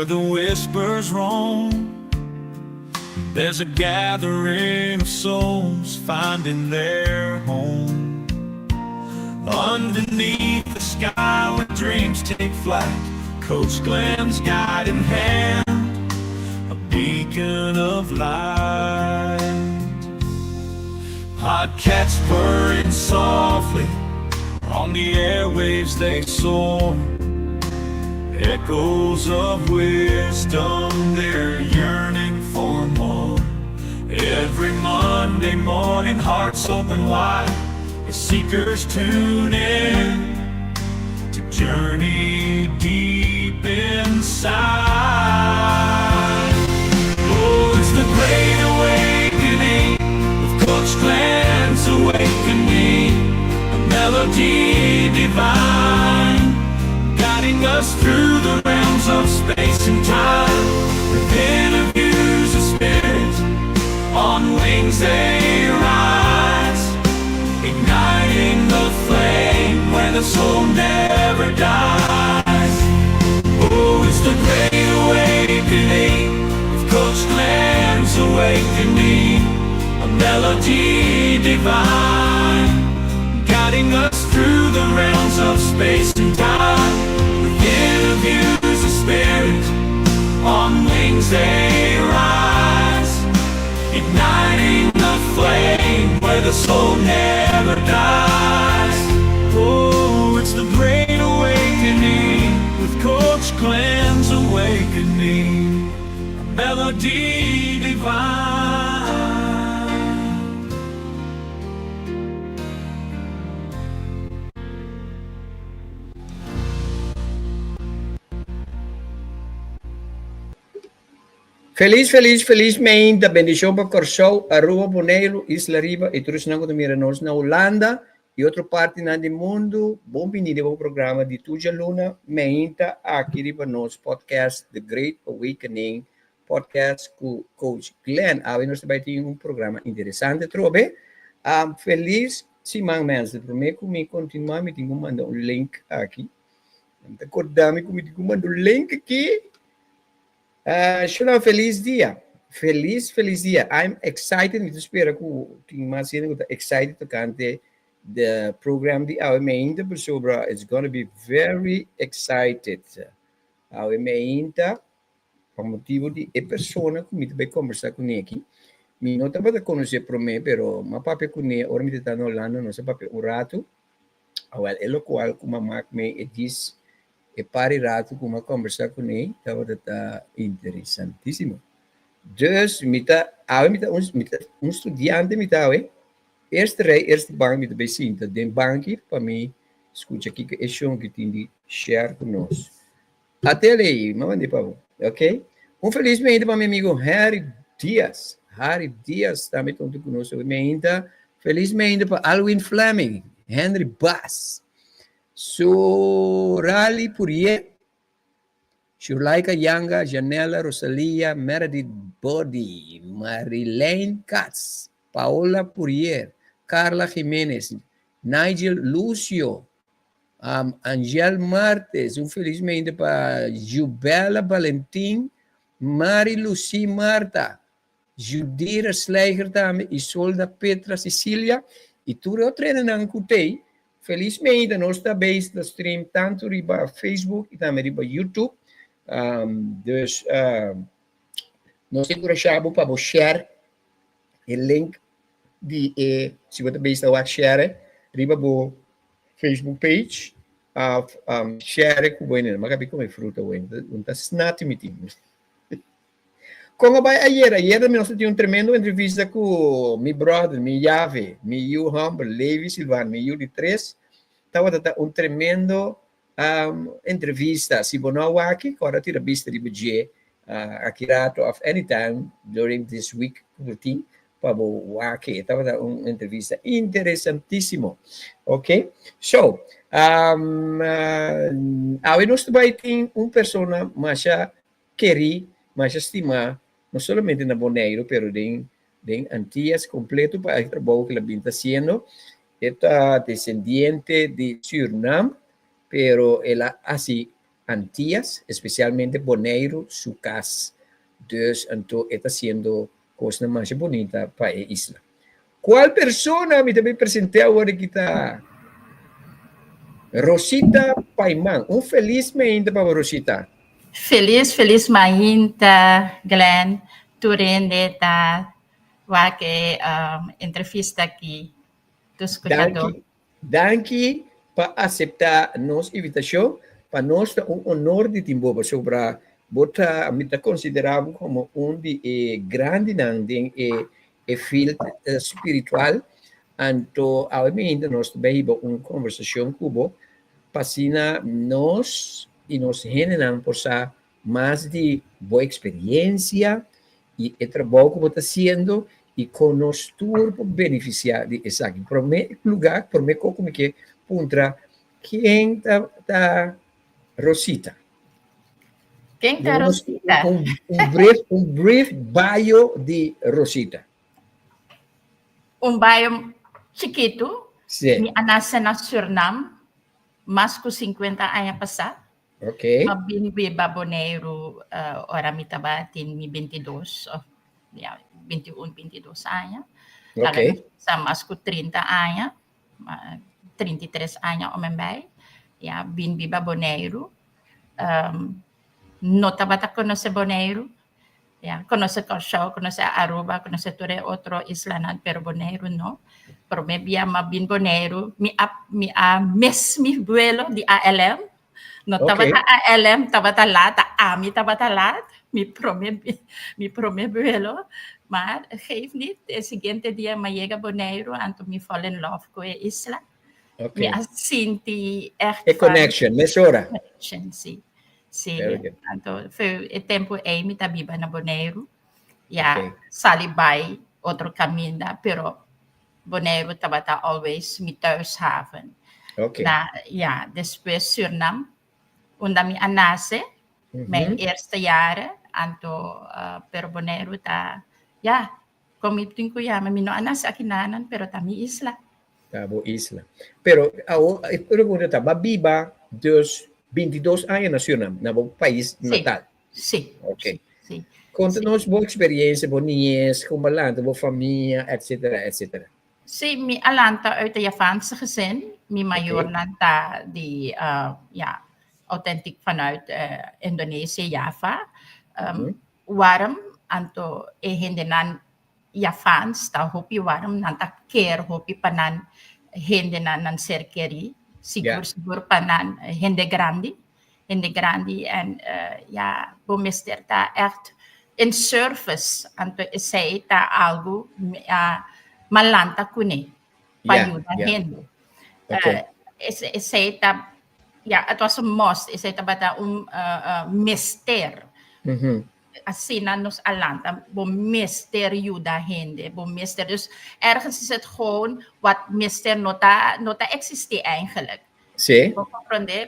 the whispers roam. There's a gathering of souls finding their home. Underneath the sky where dreams take flight, Coach Glenn's guiding hand, a beacon of light. Podcasts purring softly, on the airwaves they soar. Echoes of wisdom, they're yearning for more. Every Monday morning, hearts open wide, as seekers tune in to journey deep inside. Oh, it's the Great Awakening, with Coach Glenn's Awakening, a melody divine, guiding us through the realms of space and time, with interviews of spirits, on wings they rise, igniting the flame where the soul never dies. Oh, it's the Great Awakening, with Coach Glenn's Awakening, a melody divine, guiding us through the realms of space and time, with interviews of spirit, on wings they rise, igniting the flame where the soul never dies. Oh, it's the Great Awakening, with Coach Glenn's Awakening, a melody divine. Felizmente, bendição para Corsou, Aruba, Bonaire, Isla Riba e todos nós que miramos na Holanda e outra parte do mundo. Bem-vindo ao programa de Tuja Luna, meinta aqui riba nosso podcast The Great Awakening, podcast com Coach Glenn. Nós também temos programa interessante, trobe. Feliz semana, mestre. Prometo que me continuar, me tenho que mandar link aqui. Acordar-me que me tenho que mandar link aqui. Feliz dia. Feliz dia. I'm excited. Eu espero que mais excited to cante the program de our main pessoa. It's going to be very excited. Our main por motivo de pessoa que me vai conversar com ele aqui. Me não estava a conhecer por mim, pero uma papel com ele, ora me está na Holanda, não sei papel um rato. Well, ele qual como mac me diz e pare rato com uma conversa com ele, estava interessantíssimo. Dus, um estudante, eerste bank met de bezinta, den bank para mim, escuta aqui que é chão que tem de share conosco. Até aí, mamãe para ok? Felizmente para meu amigo Harry Dias também está conosco, felizmente para Alwin Fleming, Henry Bass, Sorali Purier, Shurlaika Yanga, Janela Rosalia, Meredith Body, Marilene Katz, Paola Purier, Carla Jiménez, Nigel Lucio, Angel Martes, felizmente para Jubela Valentim, Mari Lucy Marta, Judira Sleiger também, Isolda Petra Cecília, e tudo eu treino na Cutei. Felizmente, nós também estamos stream tanto riba Facebook e também riba YouTube. Dus, nós encorajamos para você share o link de, se você também está a share, riba o Facebook page, share com o mas acabei com a fruta, não está snati meeting. Como vai ayer nós tivemos tremendo entrevista com meu brother, meu Yave, meu Humble, Levi Silvano, meu de 3. Estava tremendo entrevista. Se você não aqui, agora tira vista de budget, aqui rato of any time during this week, routine, para o aqui. Estava uma entrevista interessantíssimo. Ok? So, nós também temos uma pessoa mais querida, mais estimada, não somente na Bonaire, pero de Antillas completo para el trabajo que la bien está haciendo. Esta descendiente de Surinam, pero ella así Antillas, especialmente Bonaire, Sucas. Dus, então, está sendo coisa mais bonita para a isla. Qual pessoa me também apresentei agora que está? Rosita Paiman. Feliz ainda para Rosita. Feliz mainta, Glenn, turende ta wake entrevista aqui do escutador. Danke para aceitar nossa invitação. Para nós é honor de Timboba sobre bota me considerado como de grande nandem field espiritual. Então, ainda nós também uma conversação com passina nós e nos generam por mais de boa experiência e o trabalho que está fazendo e com nós tudo beneficiar de isso aqui. Para mim, lugar, para mim, como que puntra quem está Rosita. Quem está Rosita? Um brief bio de Rosita. Bio chiquito. Sim. Mi anasa na Suriname, mais que 50 anos passados. Ok. Mabinbi Baboneiro, ora mi tabatin mi 22, 21, 22 anos. Ok. Sa mais que 30 anos, 33 anos o membay. Binbi Baboneiro. No tabata conoce Bonaire. Conoce Corchao, conoce Aruba, conoce todo otro isla, pero Bonaire no. Pero me via mabin Bonaire, mi vuelo de ALM. No tabata ALM, tabata lat, ami tabata lat, mi primer vuelo. Maar geef niet, el siguiente día me llega Bonaire, anto me fall in love con la isla. Okay. Mi asinti echt a connection, mesura. Connection, sì. Sì, tanto il tempo è mi tabiba na Bonaire. Sali by otro caminda, pero Bonaire tabata always mi thuishaven. Después Suriname, onda mi anase, mijn eerste jaren, anto per Bonaire ta, como eu tenho que mi no anase akinanan, pero ta mi isla. Cabo Isla. Pero a pergunta está, Babiba, dos 22 anos na Suriname, no país natal. Sim. Ok. Sim. Conta-nos boa experiência, boa niñez, como alanta, boa família, etc, etc. Sim, mi alanta uit de Javaanse gezin. Mi mayor nanta die authentiek vanuit Indonesië, Java. Warm, anto hindenan Javaans, ta hopi warm, nanta keer hopi panan hindenan nan serkeri. Sigur panan hinde grandi en bomester ta echt in service anto isay ta algo malanta kune payuda hinde. Isay ta it was a must, isay ta bata mister. Asina nos alanta, mister juda hinde, mister. Dus ergens is het gewoon wat mister nota existeert eigenlijk. Sí.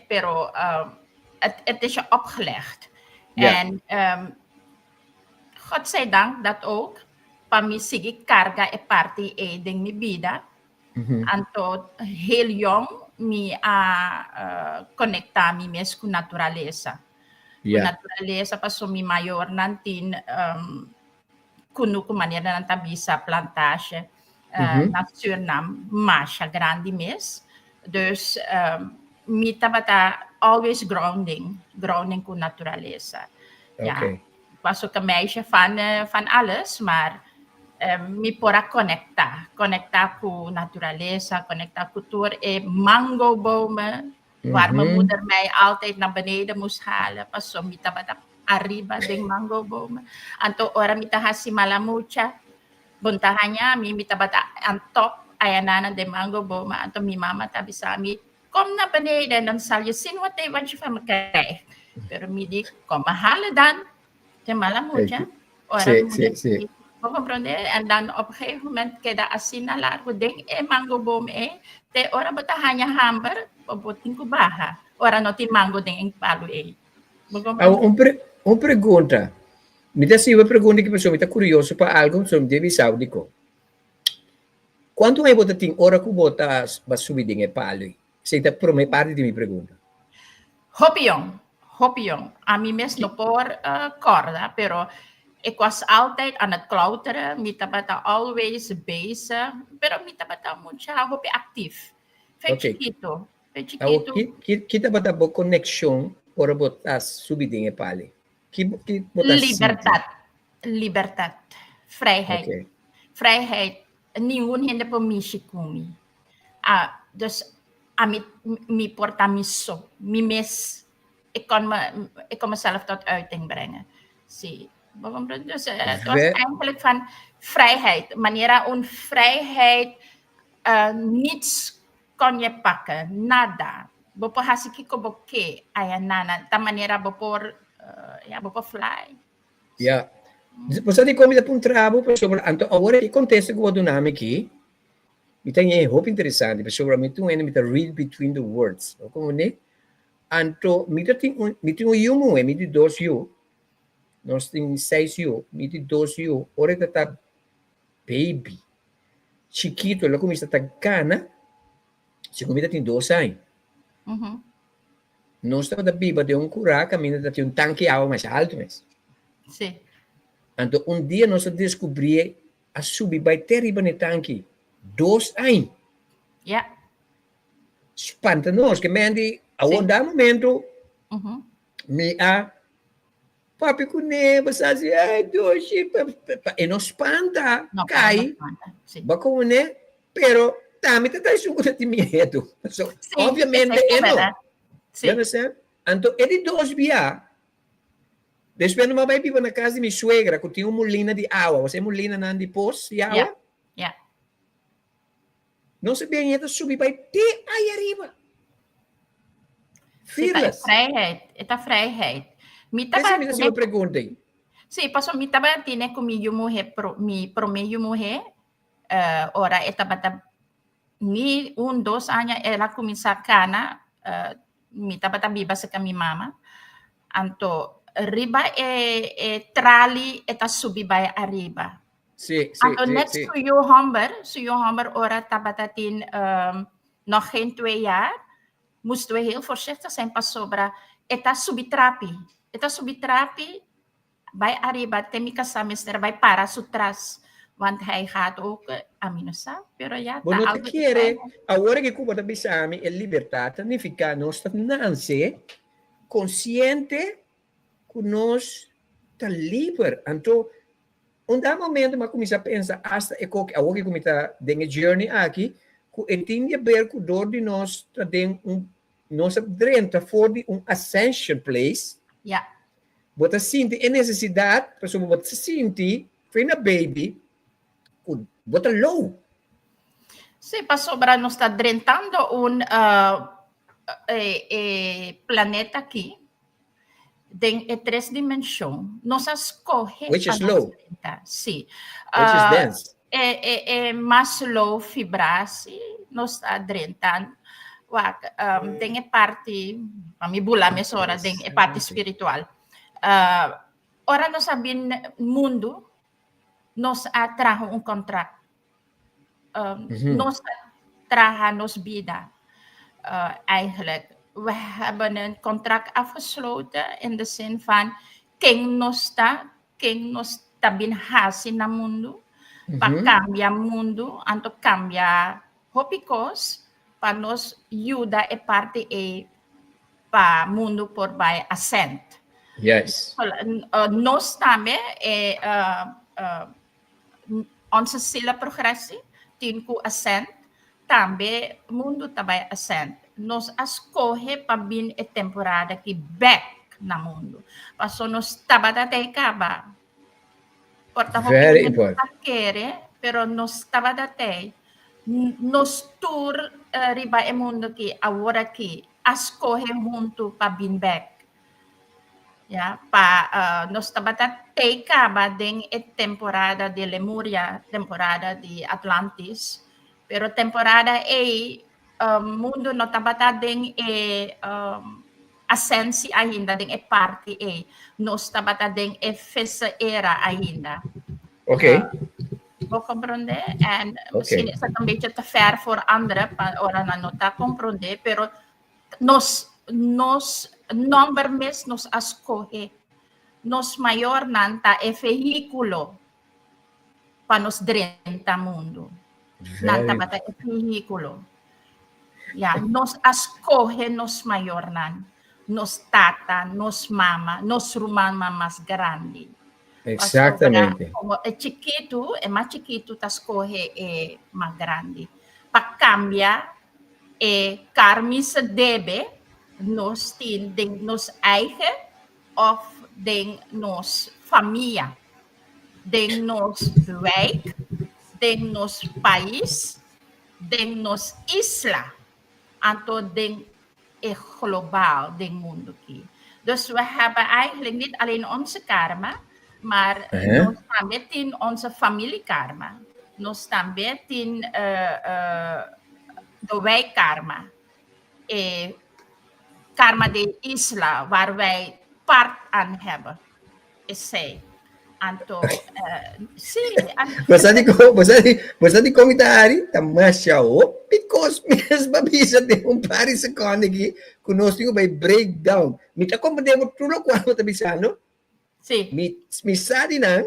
Pero het is je opgelegd. En godzijdank dat ook, pami sige carga e parte ding mi vida. Anto heel jong mi conecta mi mes con naturaleza. Naturaleza paso mi mayor nantin kuno ko manera ng tabi sa plantage na Suriname, masha grande mes. Dus mi tabata always grounding ko naturaleza. Paso ka meisje van alles, maar mi pora connecta ko naturaleza, connecta cultuur. Mango bomen, waar mijn moeder mij altijd naar beneden moest halen. Paso mi tabata arriba ding mango bomen. Anto ora mi tahasi malamucha. Buntahan niya, mi tabata ang top, ayananan de mango bomen. Anto mi mama tabi sa mi, kom na beneden, dan zal je zien wat je van me krijgt. Pero mi di, kom mahalen dan. De malamucha. Sí. En dan op een gegeven moment keda asina largo ding mango bomen te ora butahan niya hamber, pabutin ko baha. Ora no ti mango ding ang palo Uma pergunta. Me dá uma pergunta que a pessoa está curiosa para algo sobre Devi Saudico. Quanto é você tem hora que você vai subir em palo? Você está por parte de minha pergunta. Hopiong. A mim mesmo no por corda, pero ik was altijd aan het klauteren. Mita bata always bezig. Pero mita bata mucha hopi actief. Fe Okay. chiquito. Fe Awo, chiquito. kita ba tabo connection para botas subidinge pali? Ki botas Libertad. Libertad. Vrijheid. Okay. Vrijheid. Nenhum hindi po misikumi. Dus mi porta miso. Mi mis. Ik kan mezelf tot uiting brengen. Zie. Dus het was eigenlijk van vrijheid. Wanneer een vrijheid niets kon je pakken. Nada. Bopo hasiki ko boke. Ayan nana. Ta manera bopor fly. Ja. Você tem como ir trabo, pessoal, então agora que acontece com o dinâmico aqui, me tem hope interessante, pessoal, me tem me read between the words, como né? Então me tem yumo, me tem dois yu, nós tem 6 yu, me tem 2 yu, ora tá baby, chiquito, ela começa a cana, se comida tem 2 anos. Nós estamos da biba de curaca, a menina tem tanque de água mais alto, mas. Sim. Então, dia nós descobrimos a subir vai terrible no tanque. 2 anos. Yeah. Espanta nós, que mendi, a um momento, me papi com neva, sabe, ai, doce, e não espanta, cai, bacana, né? Pero, também está junto de medo. So, obviamente, não. Sim. Então, ele 2 via. Depois, não vai viver na casa de minha suegra, que tinha uma molina de água. Você molina na de poço de água? Yeah. Não sabia ainda subir, vai ter aí arriba. Fearless. Esta vrijheid. Essa é a pergunta. Sim, passou me tava tine comigo mulher pro meio mulher. Ora esta bata ni 2 anos ela começa a cana, me tava biba sa kami mama. Anto riba trali eta subi by arriba. Sim. Anto net su je homber ora tabatatin nog geen 2 jaar moesten we heel voorzichtig zijn pas sobra eta subitrapi by arriba temika semester by para sutras want hij gaat ook aminosa pero ja Bueno, te quiere ahora que Cuba também sabe a liberdade significa nós nasce consciente que nós está livre. Então, momento mas começa a pensar hasta agora que começa a journey aqui que tem a ver com dor de nós tem nossa drenta for de ascension place. Yeah. Você sente a necessidade, pessoal, você sente foi na baby, você low. Sim, para sobra nós está drentando planeta aqui. Tem 3 dimensões. Nós escolhe which is low. Sim. Which is dense. É mais low vibrasi, nós está drentando. Tem a parte, a mi bula mesora, tem a parte espiritual. Ora nós sabemos mundo, nós atrajo contrato. Nós atrajo nos vida. Eigenlijk. We hebben een contract afgesloten in de zin van quem nos está binhasi na mundo, para cambiar mundo, anto cambia hopicos, para nos ayuda e parte para mundo por by ascent. Yes. Nós também onze sila progressie, tinku ascent, também mundo também ascent. Nós escolhe para vir a temporada que back na mundo. Passou nos tabata te caba. Very important. Pero nos tabata te nos tour riba e mundo que agora que escolhe junto para vir back. Ya, pa nos tabata te caba den a temporada de Lemuria, temporada de Atlantis, pero temporada mundo no tabata ding ascensi ainda ding parte nos tabata ding fesa era ainda. Okay. Vou compreender and misschien is het een beetje te ver voor anderen ora na nota compreender pero nos number mes nos escoge, nos maior nanta e vehiculo para nos drenta mundo. Nanta Very bata e vehiculo. Yeah, nos escoge nos maior nan, nos tata, nos mama, nos rumama más grande. Exactamente. Como é mais chiquito, tá escoge é mais grande. Para cambiar, carmi se debe nos tin den nos eigen of den nos família, den nos wijk, den nos país, den nos isla, anto den global, den mundo aqui. Dus we hebben eigenlijk niet alleen onze karma, maar nos também in onze familiekarma. Nos também in de wijkkarma. Karma de isla, waar wij part aan hebben. Is zij. Anto, sim. Basta di komentari, tamasya o, because minhas babisa de pari sa konigi, conosco by breakdown. Mita ko mo tulo ko ano tabisano? Sim. Mi sadi na,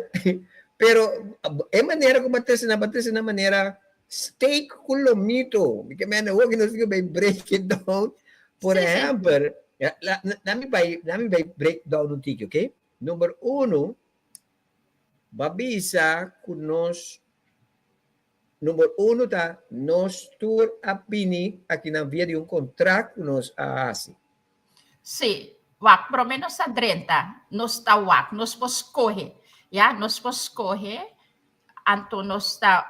pero maneira como bater na maneira steak kulo mito. Porque man, huwag conosco by break it down. Por exemplo, nami by breakdown no tiki, okay? Number 1, babisa kunos número 1 ta nos tur apini aqui na via de contrato nos assim. Sim, wak pro menos sa 30 nos ta wak, nos poscoge, yeah, nos poscoge anto nos ta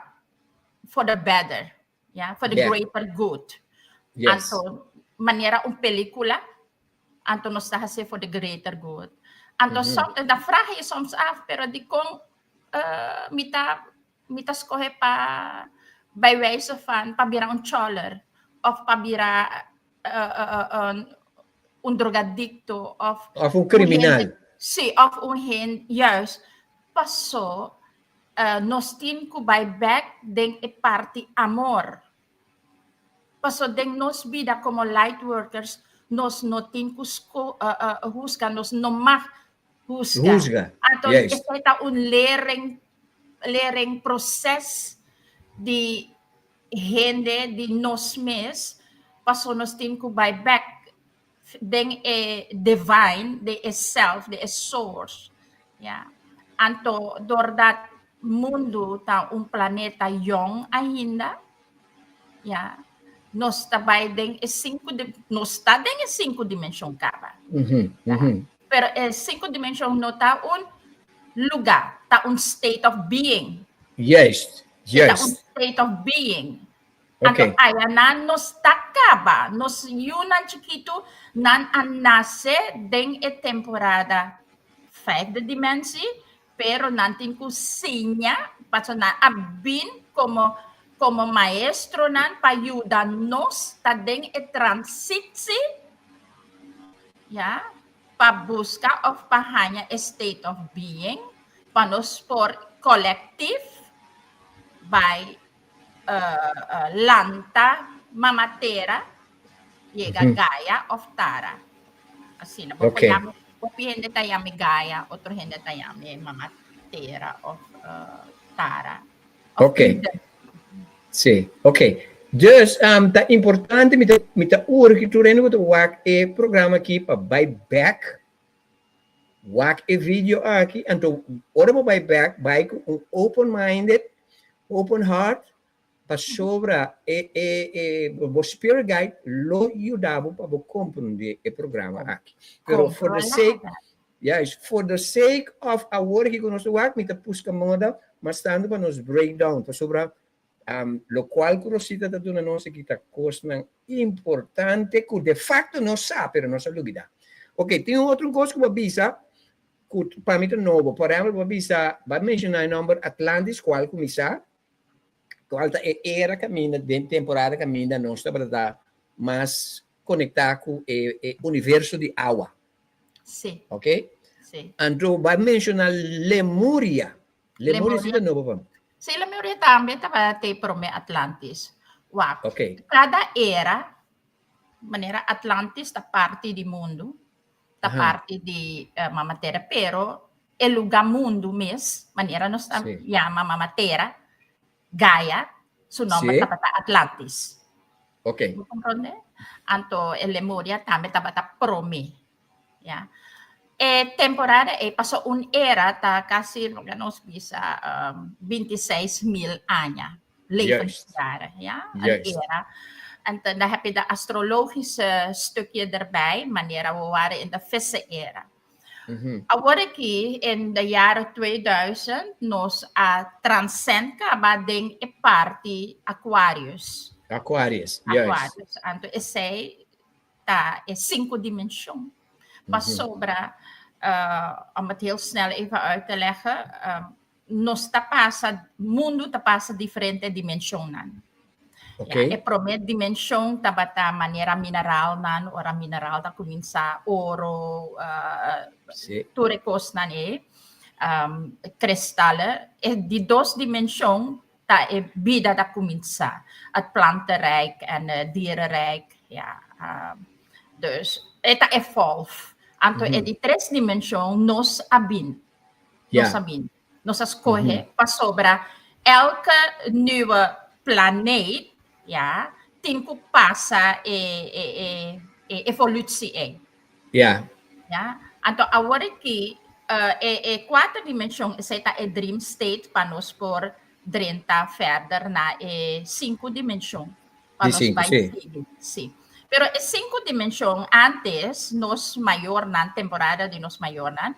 for the better, yeah, for the greater good. Yes. Anto manera película, anto nos ta hase for the greater good. Anto da vraag je soms af, pero di kong mita skohe pa by wijze van pabira un choler of pabira un drogadicto of un criminal. Sí, of un hen, juist. Paso, nos tin ku by back den e party amor. Paso den nos vida como light workers, nos notin ku husga, nos no mag husga. Então, yes. Esta un lering proces de gente de nos mes, paso nos tin ku by back den divine, de self, de source. Yeah. Anto, door dat mundo ta un planeta young ainda, yeah, nos tabay den nos ta den 5 dimensyon kaba. Pero 5 dimensyon no ta un lugar, ta un state of being. Yes. Ta un state of being. Okay. Anto ayanan nos takaba, nos yunan chiquito nan anase den temporada 5 de dimensie, pero nantin kusinya, paso na abin como maestro nan payudanos ta den transitsi, yeah, pa busca of pahanya state of being, panos for collective by lanta mamatera llega Gaia of Tara. Así na po gente tayami Gaia, otro gente tayami mamatera of Tara. Sim, ok. Dus, tá importante mita urgi tu reno to wak programa aqui para buy back. Wak video aqui, então ora mo buy back, buy com open-minded, open heart, para sobra o spirit guide lo ajudava para compreender o programa aqui. Pero for the sake of a work que nós work, mita busca moda, mas tanto para nos breakdown, para sobra lo qual curiosidade da dona nossa que está coisa importante que de facto não sabe, pero não se dúvida. Ok, tem outra coisa que eu avisa, que para mim é novo. Por exemplo, eu avisa, vai mencionar o nome Atlantis, qual começar, qual era caminho, de temporada caminho, não está para dar mais conectar com o universo de água. Sim. Ok? Sim. Então, vai mencionar Lemuria. Lemuria é novo para mim. Sim, Lemuria também estava te prome Atlantis. Wow. Ok. Cada era, maneira Atlantis da parte do mundo, da Aham. parte de Mama Terra, pero o lugar mundo mesmo, maneira nós Sim. chama Mama Terra, Gaia, seu nome Sim. é Atlantis. Ok. Mo comprende? Anto e Lemuria também tabata Prome. Yeah. Temporada passou era tá quase nos bisa 26.000 anos. Levensjaren, ja, een Juist. era. En dan heb je de astrologische stukje erbij, wanneer we waren in de vissen-era. Uhum. Agora aqui, in de jaren 2000, nos transcend kaba ding e parte Aquarius. Aquarius. Juist. Aquarius. Anto essay ta e 5 dimensjon. Pas sobra, om het heel snel even uit te leggen, nos tapasa, mundo tapasa diferente dimensjonen. Ok. Ja, e promet dimensyon tabata manera mineral nan ora mineral ta kuminsa oro Sim. turcos nan kristallen e die dos dimensyon ta e vida ta kuminsa het plantenrijk en dierenrijk ja dus eta evolve anto e di tres dimensyon nos abin nos Ja. abin nos escoge pa sobra elke nieuwe planeet ja, tempo passa e evolutie. Ja. Ja, então agora que quatro dimensões é a dream state para nós por 30 verder na 5 dimensões para De nós cinco, vai sim. seguir, sim. Pero 5 dimensões antes nos maior na temporada de nos maior na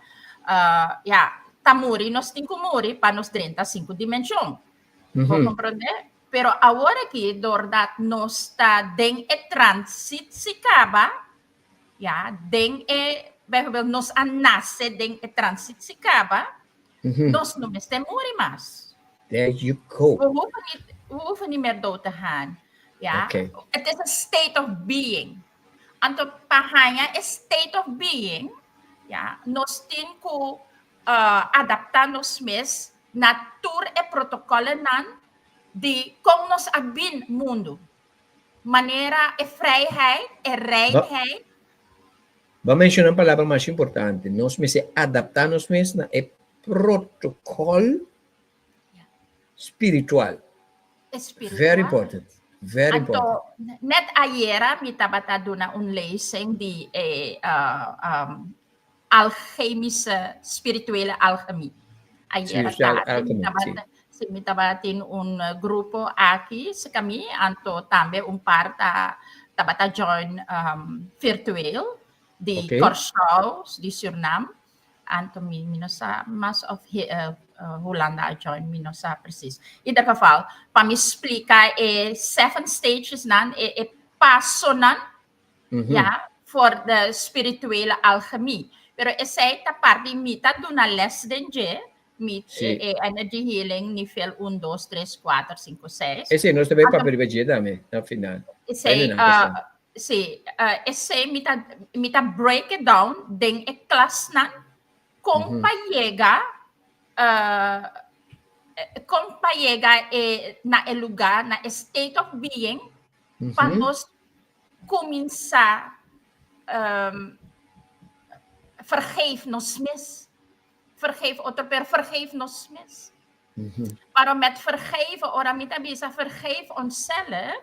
ja, tamuri nos 5 muri para nos 35 dimensões. Vou compreender? Pero agora que doordat nos está den e transit si kaba, ja, den e bijvoorbeeld nos anase den e transit si kaba, nos não este muri mas. There you go. We hoeven niet meer dood te gaan. Ja? Okay. Het is een state of being. Anto pahanya is state of being, ja, nos tin ko adaptar nos mes natur e protocollen nan die kom nos abin mundo. Manera e vrijheid e reinheid. Vamos mencionar uma palavra mais importante. Nós me se adaptar-nos mesmo é protocolo spiritual. Espiritual. Very important. Very important. Anto, net ayer mi tabata duna un lezing di alchemische, spirituele alchemie. Ayer mi tabatin un grupo aqui sa kami anto tambe un par tabata join virtueel di Curaçao di Suriname anto minosa mas of Hollanda join minosa precies. In ieder geval, para me explicar 7 stages nan passo nan ja voor de spirituele alchemie. Pero essa ta parte mita duna les denje mit energy healing nível 1, 2, 3, 4, 5, 6. Esse nós também para privilegiar também, no final. Esse mita break it down den e class nan kung payega na e lugar, na state of being, para nós começar vergeef nos mis. Vergeef otro, pero vergeef nos mis. Para met vergeven, ora met abisa, vergeef onszelf,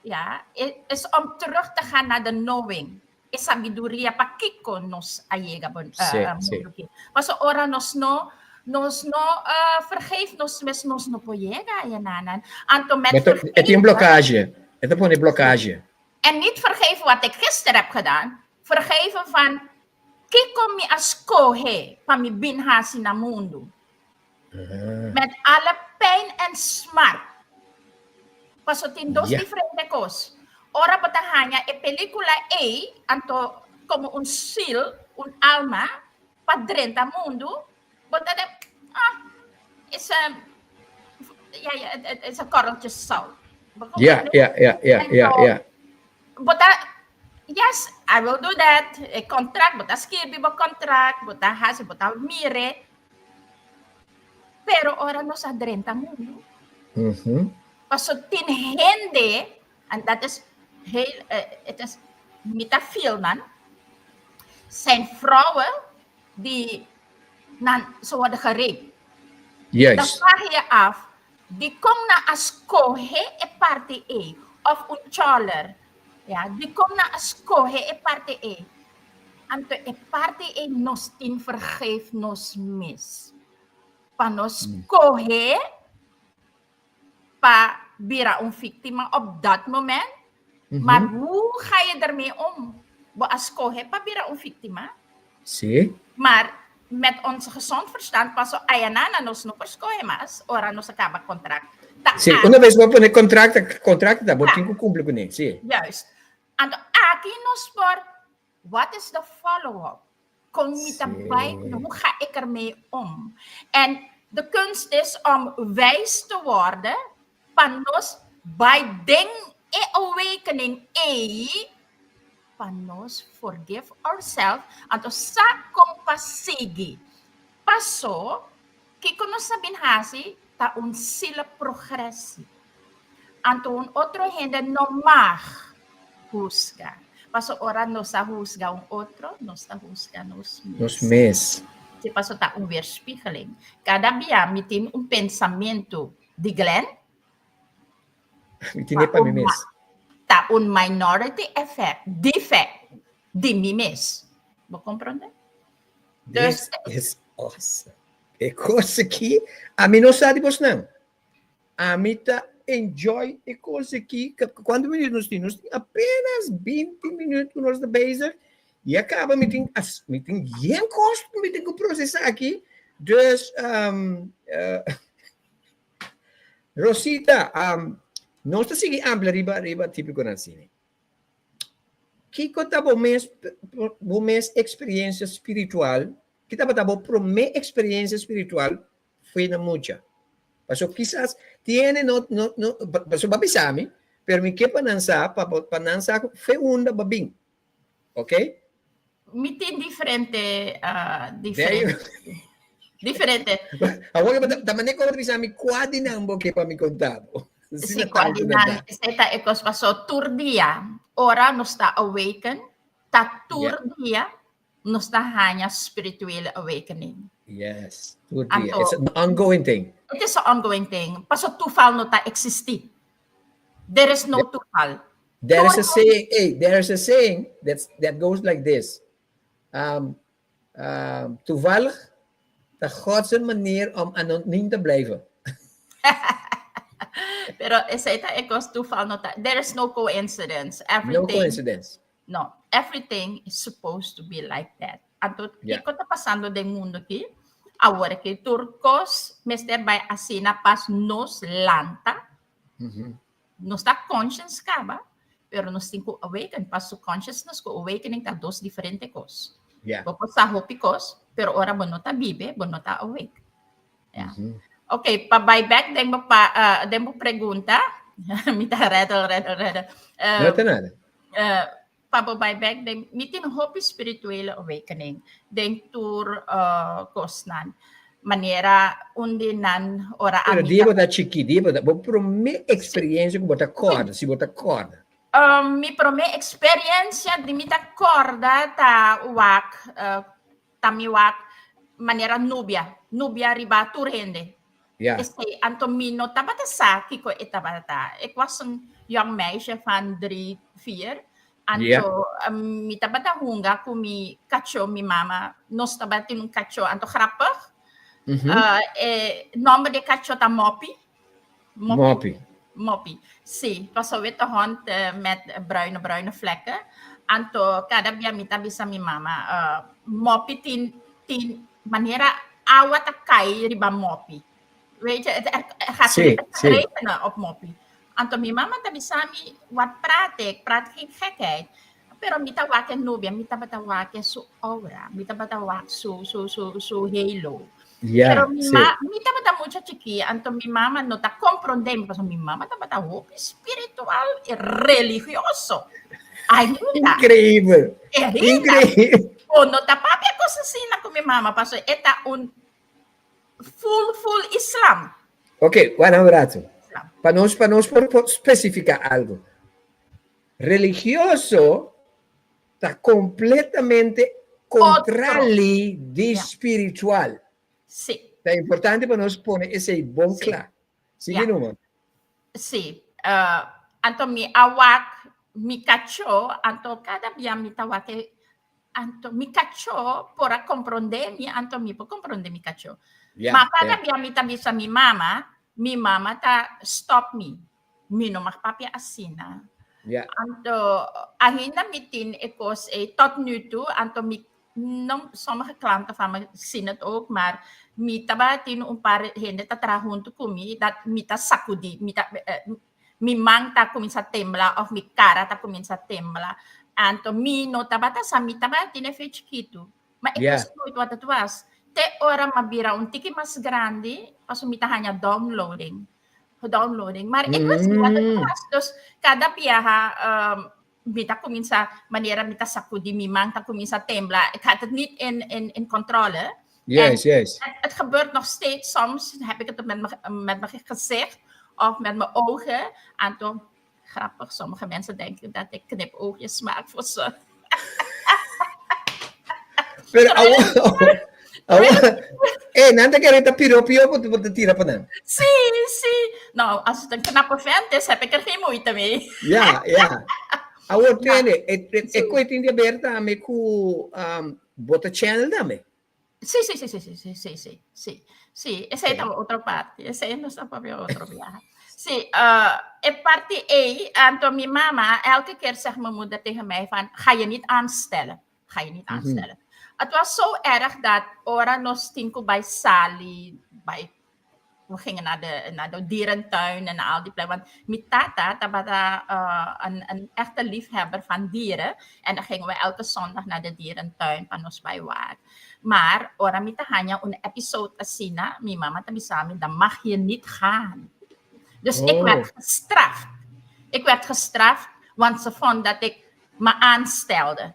ja, is om terug te gaan naar de knowing. Is sabiduria pa kiko nos ayega bon. Paso ora nos no vergeef nos mis nos no poyega yananan. Anto met vergeven. Het is een blokkage. Het is een blokkage. En niet vergeven wat ik gisteren heb gedaan. Vergeven van kiko mi askohe pa mi binhasi na mundo. Met alle pijn en smart. Paso tin dos diferente cosas. Ora patahanya e película anto como un sil, un alma padrenta mundo. But it's a correlate soul. Yeah. But yes, I will do that. A contract, but a skill bibo contract, but a has, but a mire. Pero ora nos adrenta mundo. Paso tin hende, and that is it is metafilman. zijn vrouwen die ze worden gerapt. Dan Juist. vraag je je af, die komt naar askohe e parte E, of een choler. Ja, die komt naar askohe e parte E. En e parte E nos tin vergeef nos mis. Panos kohe pa bira een victima op dat moment. Maar hoe ga je ermee om? Bo askohe pa bira een victima. Sim. Maar met ons gezond verstand, paso ayanana nos no escoge mas, ora nos acaba contract. Sim. Uma vez vou poner contrato tá, botinho com cumpre com ele, sim. Juist. En aqui nos voor, what is the follow-up? Kom je daarbij, hoe ga ik ermee om? En de kunst is om wijs te worden, panos by ding e awakening panos forgive ourselves at sa compasigi. Paso, kiko no sabin hasi, taon sila progresi. Anto un otro gente no mag juzga. Paso ora no sa juzga un otro, no sa juzga nos mes. Nos mês. Si paso ta un weerspiegeling. Cada dia mitin un pensamento de Glenn, Me tinha para mim mesmo. ta un minority effect, defect de mim mesmo. Vou compreender? This is awesome. É coisa que a mim não sabe você não. A mim tá enjoy é coisa que quando nós temos apenas 20 minutos nós da base e acaba me tem geen custo me tem que processar aqui. Dus Rosita, nós está seguindo ampla riba típico na cine. Kiko tá bom mês experiência espiritual, que tá bom pro minha experiência espiritual foi na mucha. Paso quizás tiene no paso babisami, pero mi que panansa foi unda babing. Okay? Mitin diferente, diferente. Agora da maneira como babisami quadi nambo que pa mi contado. Si kwalinan, seta ekos paso turdia, ora nos ta awaken, ta turdia, nos ta hanya spiritual awakening. Yes, turdia. It's an ongoing thing. It is an ongoing thing. Paso tufal no ta existi. There is no tufal. There is a saying, there is a saying that goes like this. Toevallig de God zijn manier om anoniem te blijven. Pero esa ekos tufal no ta. There is no coincidence. Everything. No coincidence. No, everything is supposed to be like that. Ato, iko ta pasando del mundo aqui. Agora que turcos, Mr. by asina pas nos lanta, nos ta conscience kaba, pero nos tinko awaken, pas su consciousness ko awakening ta dos diferente cos. Yeah. Popo sa hopikos, pero ora bono ta bibe, bono ta awake. Yeah. Okay, pa-buyback, den mo pregunta. Mita redel. Não tem nada. Pa-buyback, den mitin hope spiritual awakening. Den tour kosnan. Manera undinan ora Pero dia botar chiqui, dia botar, por minha experiência com botar corda, se botar corda. Mi pro me experiência de mita corda ta wak, tamiwak, manera nubia riba turhende. Ja. Antomino tabata sa kiko itabata. Ik was een jong meisje van 3, 4. Anto mi tabata hunga kumi kacho mi mama. Nos tabati nung kacho. Anto grappig. Nome de kacho ta Moppy. Moppy. Si, was zo witte hond met bruine vlekken. Anto kada bia mi tabi sa mi mama. Moppy tin manera awat akai riba Moppy. Weet je, het gaat rekenen op Moppy. Anto mi mama tabi sami wat praat geen gekheid. Pero mita wake nubia, mita bata wake su aura, mita bata wake su halo. Yeah, pero mita bata mucha chiqui, anto mi mama no ta comprendem, porque mi mama ta bata hope espiritual e religioso. Ay, Incrível. Incrível. O no ta papi cosa sina con mi mama, paso eta un full Islam. Ok, um abraço. Para nós especificar algo. Religioso está completamente contrali di Yeah. spiritual. Sì, È importante per noi pone esse bon Sì. clar. Sì, Yeah. no? sì. Anto mi awak, mi cacciò, anto cada via mi tawake, anto mi cacciò, pora comprendemi, anto mi può comprendere mi cacciò. Yeah, Ma cada yeah, via mi tabisa mi mama ta stop me. Mi no makpapi asina. yeah. Anto ahinda mitin ekos tot nu toe, anto mi sommige klanten van me zien het ook, maar mitaba tino een paar hende tatrahun to kumi dat mita sakudi, mi mang ta kuminsa tembla of mi cara ta kuminsa tembla. Anto mi no tabata sa mitaba tine fetch kitu. Ma Yeah. ekos nooit wat het was. Te ora mabira un tiki mas grande, paso mita hanya downloading. Maar ik wist niet wat het was. Dus kada piyaha, mita kuminsa maniera mita sakudi mimang ta kuminsa tembla. Ik had het niet in controle. Yes, yes. Het gebeurt nog steeds. Soms heb ik het met mijn gezicht of met mijn ogen. En toen, grappig, sommige mensen denken dat ik knipoogjes maak voor ze. Pero nanda que ahorita piropio por te tira pa nan. Zie. Nou, als het een knappe vent is, heb ik er geen moeite mee. Ja. Awor tene, e kwet in die aberta me ku bota channel dame. Sí, esa es otra parte, esa es nuestra propia otro viaje. Sí, in parte A, en mijn mama, elke keer zegt mijn moeder tegen mij van, ga je niet aanstellen. Het was zo erg dat ora nos tinko bij Sally, we gingen naar de dierentuin en al die plekken. Want mijn tata tabata een echte liefhebber van dieren. En dan gingen we elke zondag naar de dierentuin van ons bij waar. Maar ora mita hanya een episode asina, mijn mama tabisami, dan mag je niet gaan. Dus ik werd gestraft, want ze vond dat ik me aanstelde.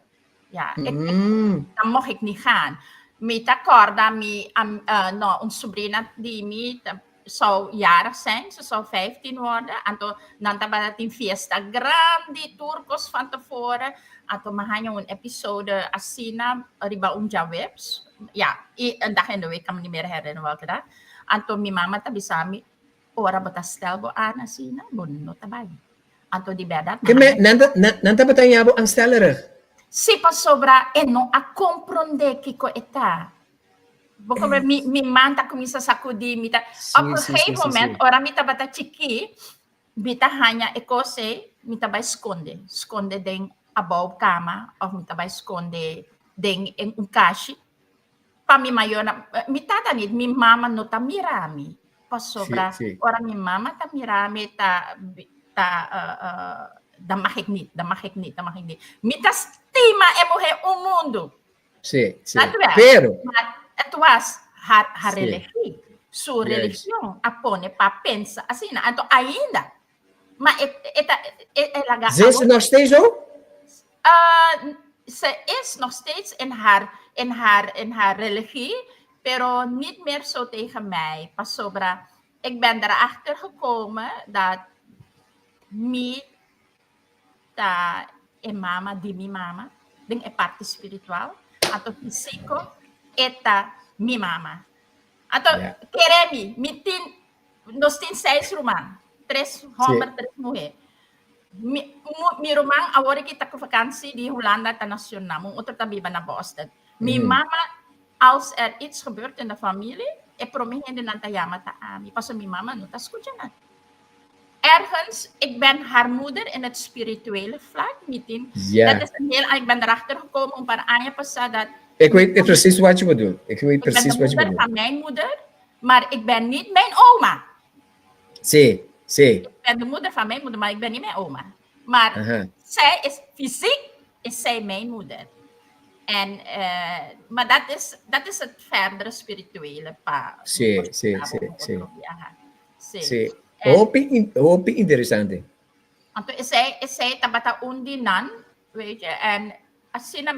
Ja, dan mocht ik niet gaan. Mita corda, een sobrina die zou jarig zijn, ze zou 15 worden. En toen nanta dat in fiesta grande turcos van tevoren. En toen mahanya een episode asina riba unja webs. Ja, een dag in de week kan me niet meer herinneren welke dag. En toen mijn mama tabisami, ora bata stelbo aan asina, bono tabay. En toen die bedat. Nanta batanyabo ang stellerig. Si pa sobra no a comprende kiko eta. Boko mi manta kumisa sakudi mita. Op een gegeven moment, ora mita bata chiki, mita hanya ekose, mita ba esconde den above kama, of mita ba esconde den en un kashi. Pa mi mayona, mita tanit, mi mama no ta mirami. Pa sobra, ora mi mama ta mirami da mag ik niet. Mita stima emohe o mundo. Sí. Pero het was haar religie. Su religião apone pa pensa assim, então ainda. Mas ze is nog steeds zo? Ze is nog steeds in haar religie, pero niet meer zo tegen mij. Pas sobra, ik ben erachter gekomen dat mama, di mi mama, ding e parte spiritual, ato fisico, eta mi mama. Ato, keremi, nos tin 6 rumang, 3 homer, 3 mujer. Mi rumang, awari kita ke vakantie di Hollanda Nacional, mong otro tabi ba na Boston. Mi mama, als iets gebeurt in de familie, promehe de nantayama ta ami. Pas mi mama, no, tas ko dyan. Ergens, ik ben haar moeder in het spirituele vlak. Dat is ik ben erachter gekomen een paar jaar pas dat. Ik weet precies wat je bedoelt. Ik ben de moeder van mijn moeder, maar ik ben niet mijn oma. Sí. Ik ben de moeder van mijn moeder, maar ik ben niet mijn oma. Maar zij is fysiek, is zij mijn moeder. En, maar dat is het verdere spirituele pa. Sí. Hoop interessante. Anto isay tabata undi nan, weet je, en asina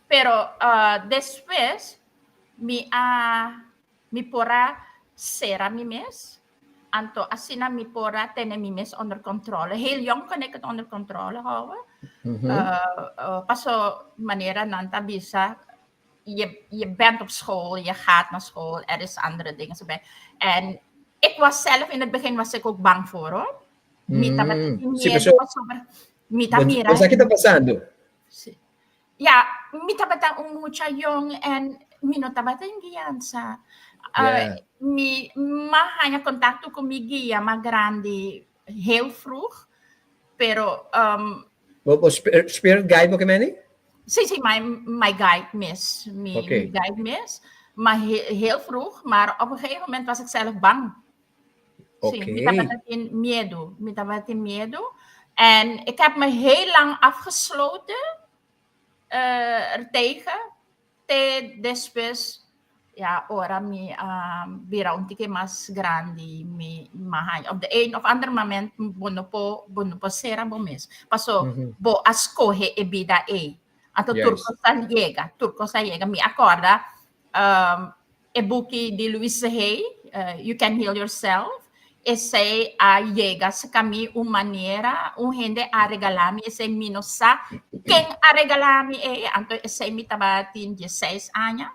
pero después mi pora sera mi mes, anto asina mi pora tene mi mes onder controle. Heel jong kan ik het onder controle houden. Paso manera nanta bisa je bent op school, je gaat naar school, er is andere dingen erbij. En ik was zelf, in het begin was ik ook bang voor, hoor. Mita mira. Cosa que está pasando? Ja, mita bata umucha yung and minota bata yung sa mi mahanya contacto com mi guia ma grande heel vroeg, pero spirit guide mo kemeni? Sim, my guide miss. Okay. Guide miss. Maar heel vroeg, maar op een gegeven moment was ik zelf bang. Oké. Met dat miedo. En ik heb me heel lang afgesloten ertegen. Después, ja, ora mi bira un tique mas grande mi mahan. Op de een of ander moment bono po sera bo mes. Paso bo ascoge e bida e. Anto Yes. Turco sa llega. Mi acorda e buki di Louise Hay, You Can Heal Yourself. E sei a llega sa kami maneira gente a regalami e sei minosa quem a regalami e anto e sei mi tabatin 16 anos.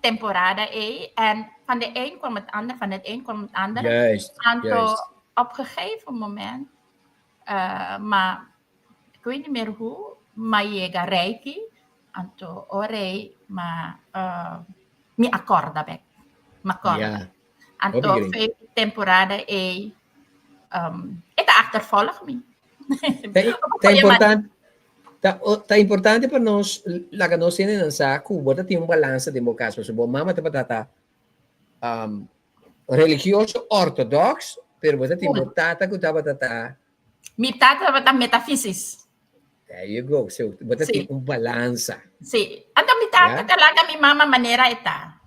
Temporada en van de een kwam het ander, van het een kwam het ander. Juist. Op een gegeven moment, maar ik weet niet meer hoe, maar je gaat reiki, anto orei, maar mi accorda bek, Ja. Anto fe temporada het achtervolg me. Tá importante para nós, lá que nós temos nessa Cuba, tem balança democrática. Se mama tá religioso ortodoxo, pero você tem tata que tá Mi tata bata metaphysics. There you go. So, você tem balança. Sí. Anto mi tata talaga mi mama manera ita.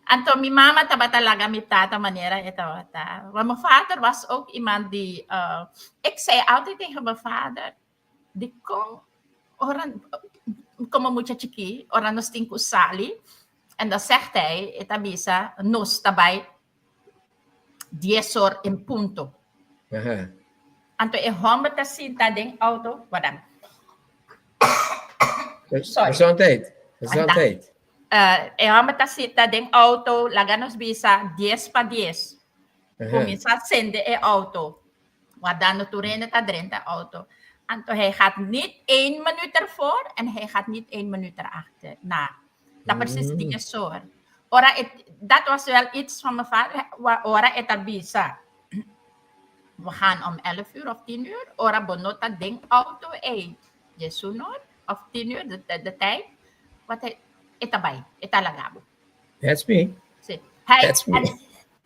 Anto mi mama taba talaga mi tata manera ita bata. Want mijn vader was ook iemand die ik zei altijd tegen mijn vader, die kon como mucha chiqui, ora nos tinko sali. En dan zegt hij, etabisa, nos tabay 10 horas in punto. Anto e homem tá sinta dentro auto, wadam. Gezondheid. E homem tá sinta dentro auto, laga nos bisa 10 para 10. Começa a acender e auto. Wadano turene tá dentro auto. Anto hij gaat niet 1 minuut ervoor en hij gaat niet 1 minuut erachter. Dat precies die soort. Dat was wel iets van mijn vader. Ora etabisa. We gaan om 11 uur of 10 uur. Ora bonota ding auto e. Jesunor of 10 uur de tijd. Wat hij etabay. Etalagabo. That's me. That's me.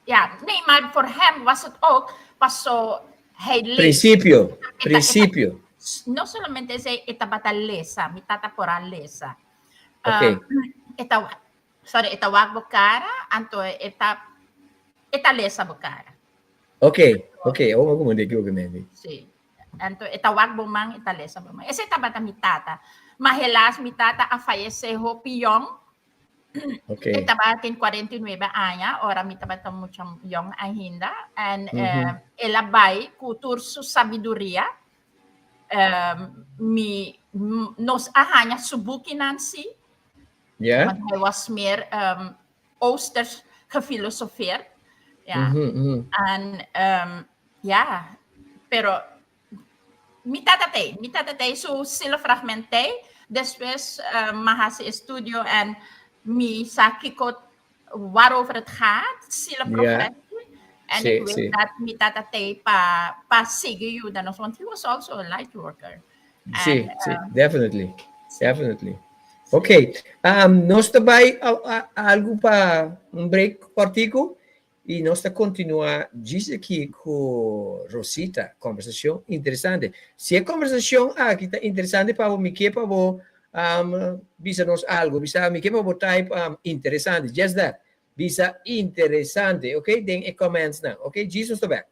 Ja, nee, maar voor hem was het ook pas zo. Principio. No solamente ese etabata lesa, mi tata pora lesa. Okay. Etawag bokara, anto eta lesa bokara. Okay. O magumande ki ogamente. Sí. Anto etawag bomang eta lesa bomang. Ese etabata mi tata. Mahelas mi tata a fallecer piyong. Okay. Etabatin 49 años, ora mi tabata mucho young ainda. And ela vai cultura su sabiduria. Nos ahanya subuki Nancy. Ja. Want hij was meer Oosters gefilosofeerd. Ja. En ja, pero mi tatatay so sila fragmentay. Después mahasi estudio en mi sakikot waarover het gaat, sila progressie. En ik weet dat mi tatatay pa sige you dan, want he was also a light worker. Sí, definitely. Okay. Nós também algo para break cortico e nós continuar diz aqui com Rosita, conversação interessante. Se a conversação aqui está interessante para mim que para bisa nos algo, bisa mim que para type interessante, just that. Bisa interessante, okay? Den e comments na, okay? Jesus to back.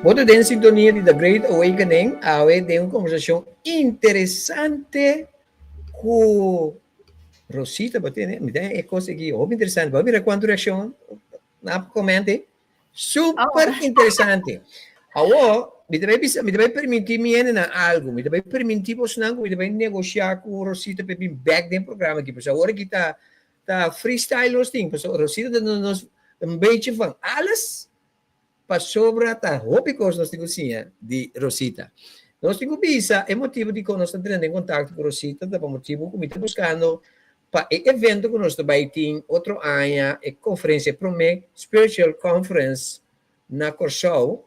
Boto din sintonia de The Great Awakening, awe tem uma conversação interessante com Rosita, né? Me dá coisa aqui, interessante. Vai ver quanto reação na comente. Super interessante. Awo, me vai permitir me na algo, me vai permitir você não, me vai negociar com Rosita para vir back do programa aqui, porque agora que tá freestyle os things, porque Rosita nos um beetje van alles para sobre a hobbycos nós temos de Rosita. Nós temos visa, é motivo de que nós estamos entrando em contato com Rosita, é motivo que estamos buscando para o evento que nós vai ter outro ano, a conferência Prome Spiritual Conference na Corsou,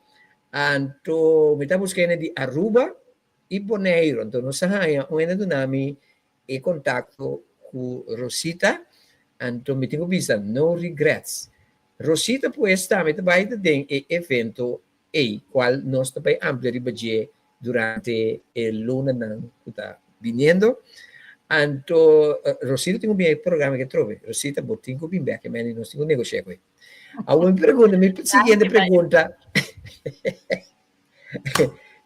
então me está buscando de Aruba e Bonaire, então nós saímos do nome e contato com Rosita, então me tenho visa, no regrets. Rosita pues também vai ter evento e qual nós também ampliar o budget durante a luna que está vindo. Então, Rosita tem um programa que trove. Rosita, vou ter que vir back, mas nós temos que negociar com ele. A minha seguinte pergunta,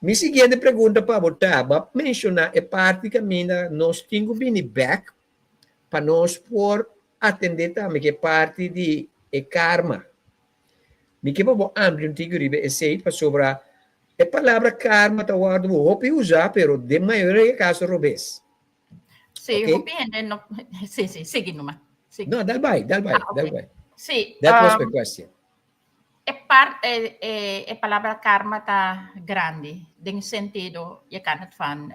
minha seguinte pergunta para botar, para mencionar a parte que nós temos que vir back para nós por atender também que parte de karma. Me que vou ampliar um tigo ribe esse para sobre a palavra karma tá guardo vou usar, pero de maioria de casos robes. Sì, no, sì, segui numa. No, dal vai. Sì, That was my question. E palavra karma tá grande, in sentido, je kan het van,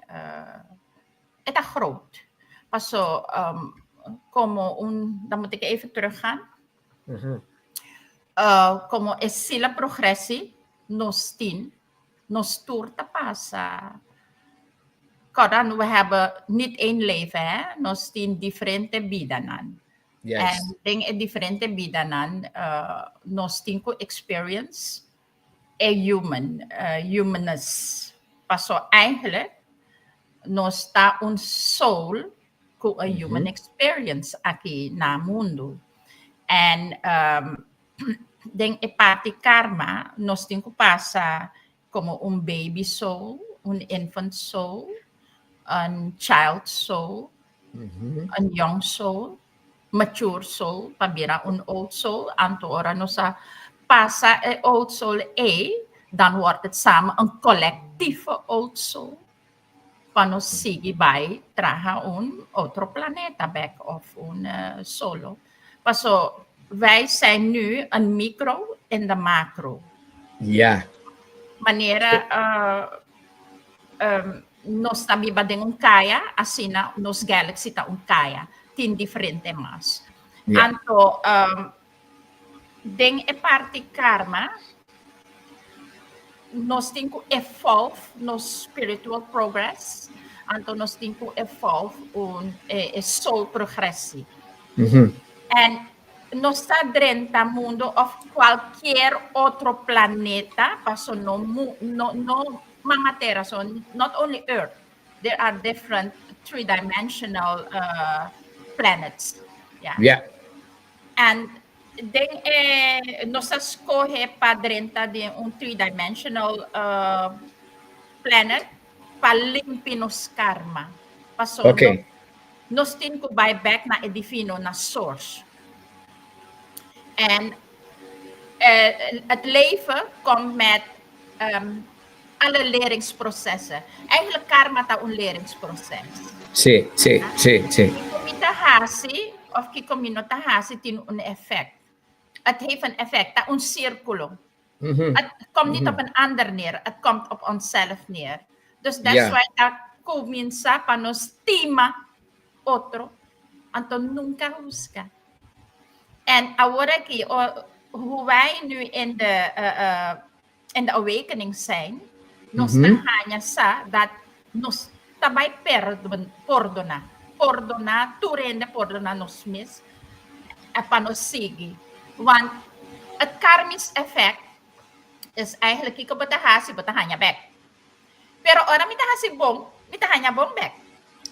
het is groot. Paso, como dan moet ik even teruggaan. Como é sila progressie, nos toerta passa. Kodan we hebben niet één leven, hè? Nos tien differente bidanan. Yes. En ding differente bidanan, nos tien ko experience humanness. Paso eigenlijk, nos ta un soul ko a human experience aqui na mundo. En ding epati karma, nos tien ko passa como un baby soul, un infant soul, an child soul, an young soul, mature soul, pabira un old soul, anto ora no sa passa e old soul dan wordt het samen een collectieve old soul. Pano sigi bij traha un otro planeta back of un solo. Paso wij zijn nu een micro en de macro. Ja. Manera nos tabiba din un kaya, asina nos galaxy ta un kaya, tin differente mas. Yeah. Anto, den e parte karma, nos tinko evolve nos spiritual progress, anto nos tinko evolve un soul progressie. En nos está dentro del mundo of cualquier otro planeta, paso no Mamatera, so not only Earth, there are different three-dimensional planets. Yeah. And then nos escoge para dentro de un three-dimensional planet para limpar nos karma. Paso Okay. nos tin ko buy back na edifino na source. En het leven komt met alle leringsprocessen. Eigenlijk karma is een leringsproces. Sí. Kikomita of kikomino-tahasi tin een effect. Het heeft een effect, dat een circulo. Het komt niet op een ander neer, het komt op onszelf neer. Dus that's why dat comienza para nos estima otro, anto nunca juzga. En ahora que hoe wij nu in de awakening zijn, nos tahanya sa dat nos tabay perdona, turende perdona nos mis, panosigi. Want het karmisch effect is eigenlijk ikaw batahanya back. Pero ora mitahanya bong back.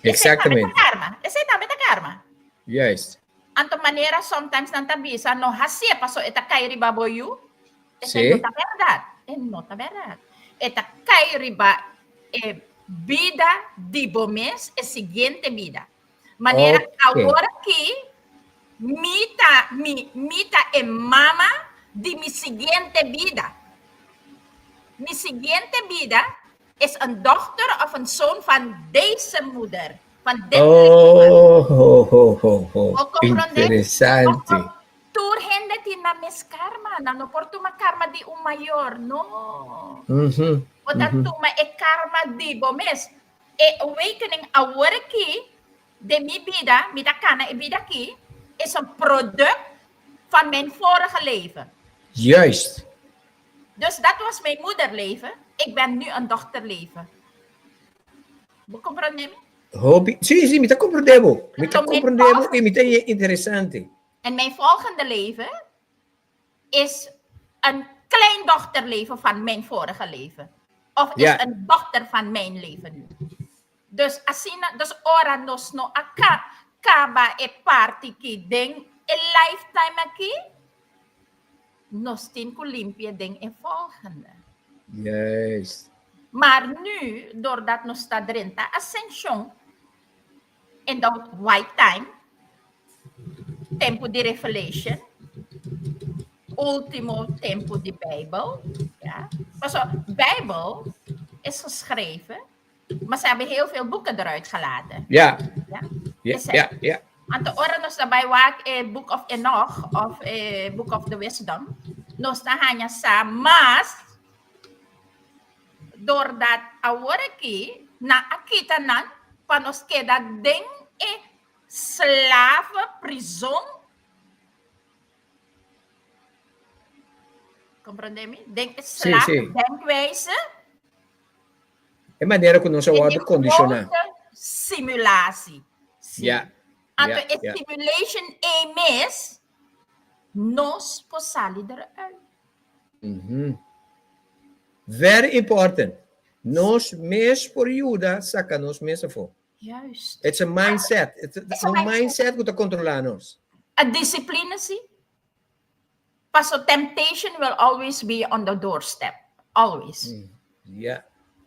Exactamente. Ese también ta karma. Yes. Anto manera sometimes nang tabisa no hasia paso eta kairi baboyu Essa é nota verdade. É nota verdade. Eta cai riba é vida de bomes é seguinte vida. Maneira agora que mita é mama de mi seguinte vida. Mi seguinte vida is een dochter of een zoon van deze moeder. Van dit interessante. Tur hende ti na mes karma, na no porto ma karma di un mayor, no. O tuma e karma di bomes. E awakening awarki de mi vida, mi takana e vida ki, is een product van mijn vorige leven. Juist. Dus dat was mijn moederleven. Ik ben nu een dochterleven. Vous comprenez? Sì, mi sta comprendendo. Mi sta comprendendo e mi sta interessante. En mijn volgende leven is een kleindochterleven van mijn vorige leven. Of is een dochter van mijn leven nu. Dus asina, dus ora nos no acaba e parti ki ding e lifetime aqui. Nos tin ko limpia ding e volgende. Yes. Maar nu, doordat nos sta drenta ascension, en dat white time, tempo de revelation, ultimo tempo de Bijbel. Ja. Maar zo, Bijbel is geschreven, maar ze hebben heel veel boeken eruit gelaten. Ja. Ja. En de ora nos daarbij waak Book of Enoch of Book of the Wisdom, nos na hanya sa mas doordat awaraki na akita nan panos queda ding e slave prisão. Compreende-me? Ding e slave denkwijze. É maneira que nós vamos condicionar. Simulatie. Ja. En simulation is nos posali eruit. Very important. Nos mes por ajuda saca nos mesa for. Juist. It's a mindset. It's a mindset que está controlando-nos. A discipline, sim. So temptation will always be on the doorstep. Always. Yeah.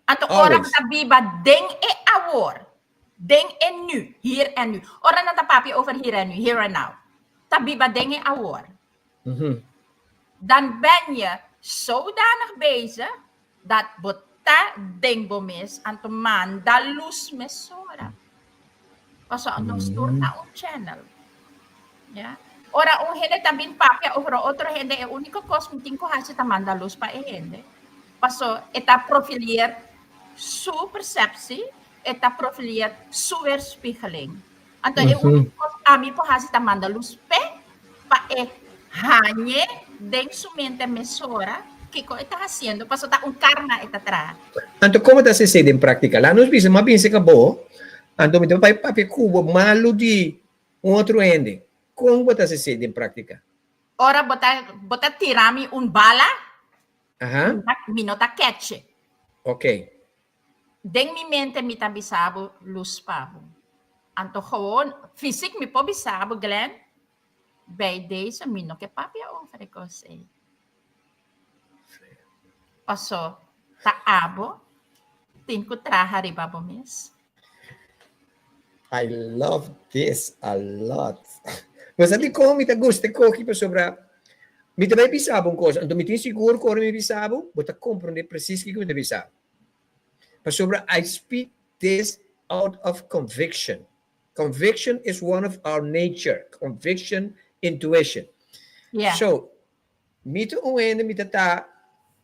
At orang sa biba, ding e awor. Ding e nu. Hier en nu. Orang na tapapi over here and nu. Here and now. Tabiba ding e awor. Dan ben je zodanig bezig dat bota ding bomis aan te man da luz mesora. Paso ang nostur na un channel. Yeah. Ora un hende tabin papia over otro hende e único cosmiting ko hasi tamanda luz pa e hende. Paso eta profilier su perceptie, eta profilier su weerspiegeling. Anto e único ami po hasi tamanda luz pe pa e hanye deng su mente mesora que está haciendo, paso tá karma está atrás. Anto como está se em prática? Lá nos bisa, mas bem se acabou. Anto me deu papel cubo malo de outro ende. Como está se em prática? Ora bota tirami bala. Minota catch. Ok. Deng mi mente mi tabisabo luz pabo. Anto gewoon fysiek mi po bisabo Glenn. Bij deze mino que papia ofre cose. Paso ta abo tinko traha ribabo mis. I love this a lot. Mas ati como me gusta coqui para sobra. Me também bisabo coisa. Então me tem seguro que me bisabo, bota compreender preciso que me bisabo. Para sobra I speak this out of conviction. Conviction is one of our nature. Conviction, intuition. Yeah. So, mito uende mita ta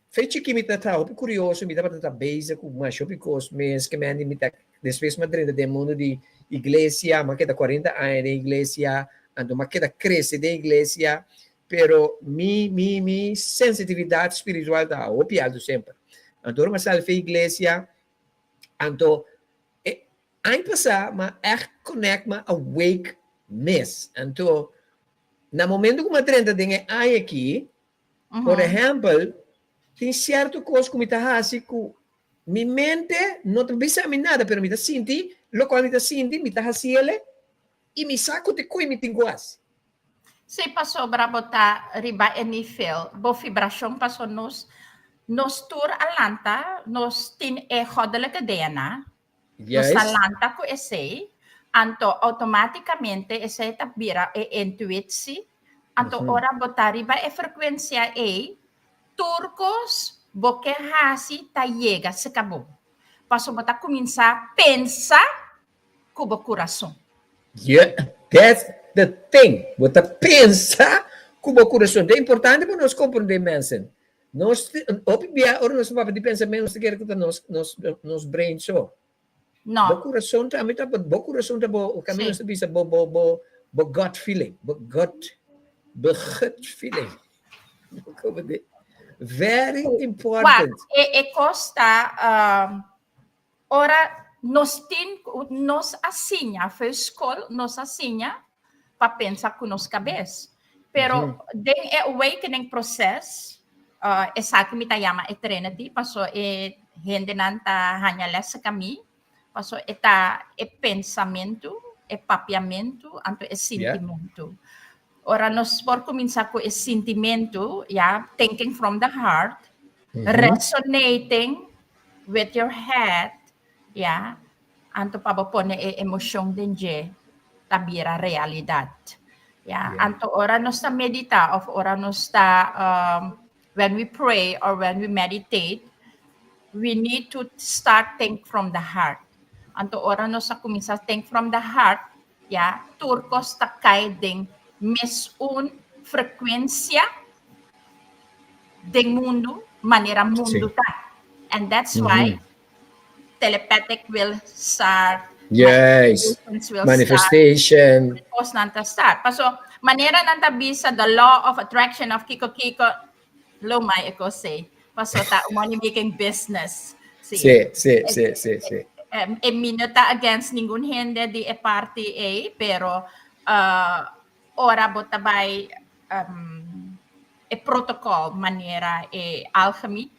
fechi que mita ta hopi curioso mita para ta beza com mais hopi cos mês que mande mita después madrinha de mundo de igreja, mas que da 40 anos de igreja, ando mas que da cresce de igreja, pero mi sensitividade espiritual da hopi alto sempre. Ando mas salve igreja, ando ai passar, mas connect ma awake miss. Ando na momento que uma trenta tem aí aqui, por exemplo, tem certo coisa que me está fazendo, minha mente não pensa em nada, mas me está sentindo, o qual me está sentindo, me está fazendo, e me saco de coisa me tem quase. Se passou para botar riba e nível, bo vibração passou nos tour alanta, nos tin e rodele cadena, nos Yes. alanta ko esse, anto automaticamente esse tabira e intuitsi, anto ora botar riba e frequência e turcos boque hasi ta llega se acabou. Passou botar começar a pensar com o coração. Yeah, that's the thing. Você pensa com o coração. É importante para nós compreender, mensen. Nós, obviamente, nós vamos de pensamento, nós queremos que nos brain só. Não. O coração também tá, o coração tá, o caminho se bisa, bo gut feeling, bo gut feeling. Very important. E costa, ora, nos assinha, foi escola, nos assinha para pensar com nos cabeça. Pero, den é awakening process, essa que me chama é Trinity, passou e gente não tá hanya lessa kami, passou é pensamento, é papiamento, anto é sentimento. Ora, nós por começar com esse sentimento, thinking from the heart, resonating with your head, anto para pôr a emoção dentro tabira realidade. Anto ora nós está meditar, ora nós está when we pray or when we meditate, we need to start think from the heart. Anto ora nós está começar a think from the heart, turcos está caidem mes frequência do mundo, maneira mundo tá. And that's why telepathic will start. Yes. Manifestation. Start. Paso, maneira nanta bisa the law of attraction of Kiko, lumay ko say. Paso ta money making business. Sí. E minuta against ningun hindi di e party A, pero ora botabay e protocol maneira e alchemy,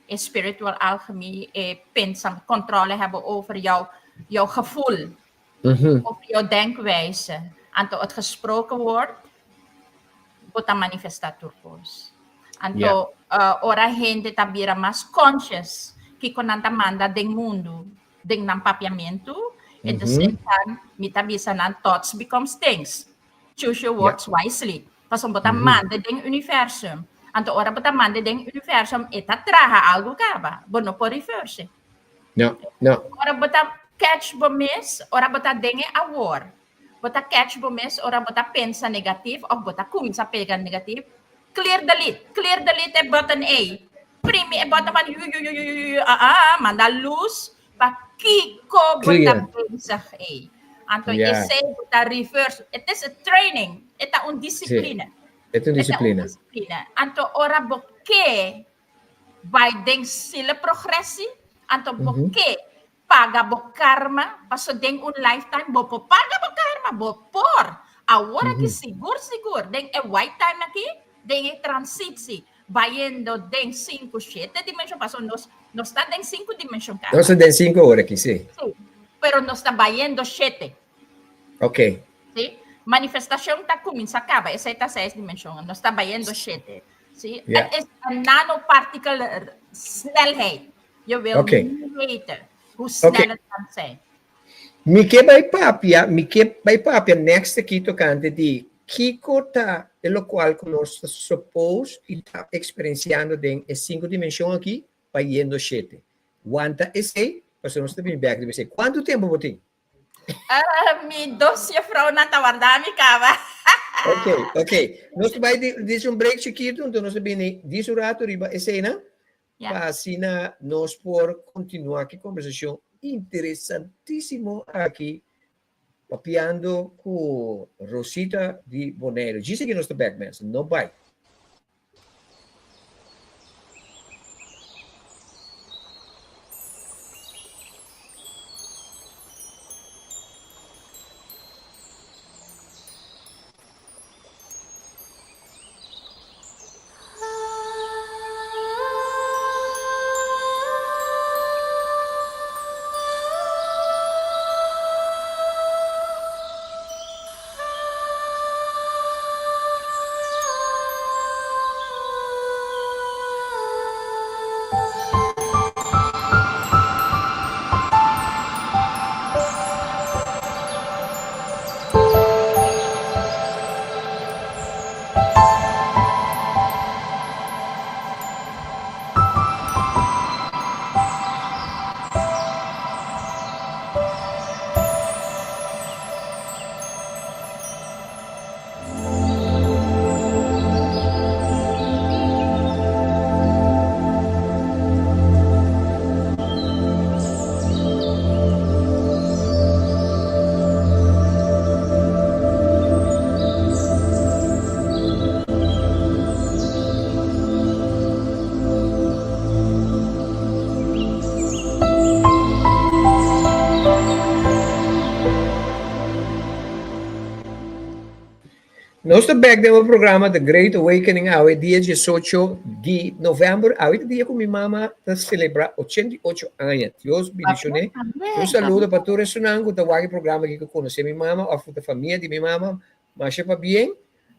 e spiritual alchemy, e pensam, controle hebben over jouw gevoel, over jouw denkwijze. Anto het gesproken woord, bota manifestaturkos. Anto ora gente tabira mas conscious, que konanta manda ding mundo, ding ng papiamento, at the same time, mitabisa ng thoughts becomes things. Choose your words wisely. Pasong bota manda ding universum. Anto ora bota manda ding universum, traha algo kaba. Bono po reverse. No. Ora bota catch bomis, ora bota denge award. Bota catch bomis, ora bota pensa negatif, o bota kuminsa pega negatif. Clear the lid e button A. Primi e button man, manda luz, pa kiko bota pensa A. Anto ese bota reverse. It is a training. Ita un disiplina. Ito disiplina. Anto ora boke, by deng sila progressi, anto boke, paga bo karma, paso deng un lifetime, bo po paga bo karma, bo por. Agora que sigur, deng e white time aqui, deng e transitsi, bayendo deng 5, 7 dimensão, paso nos está deng 5 dimensão cara. Nós temos 5 horas aqui, sim. Sí, pero nos está bayendo 7. Ok. Sí? Manifestação está começando, acaba, essa está 6 dimensões, nós está bayendo 7. Sí? Yeah. Het is een nanoparticle snelheid. Je wil niet weten hoe snel het kan zijn. Mike by papia next aqui tocante de Kiko tá, e lo qual nós suppose e tá experienciando em 5 dimensões aqui, vai indo 7. Quanta esse, para nós também back de você. Quanto tempo você tem? Mi dossiê vrouw na tawardami kaba. Ok. Nós vai dizer um break chiquito, então nós vamos dizer rato riba esse, né? Para assim nós por continuar aqui conversação interessantíssimo aqui, papiando com Rosita de Bonaire. Diz que nós estamos back, man. No bye. Nós também temos o programa The Great Awakening, ao dia 18 de novembro, ao dia que minha mama está celebrar 88 anos. Deus bendicione. Um saludo para todos os que estão aqui no programa que conhecem minha mama, a família de minha mama, mas é para bem.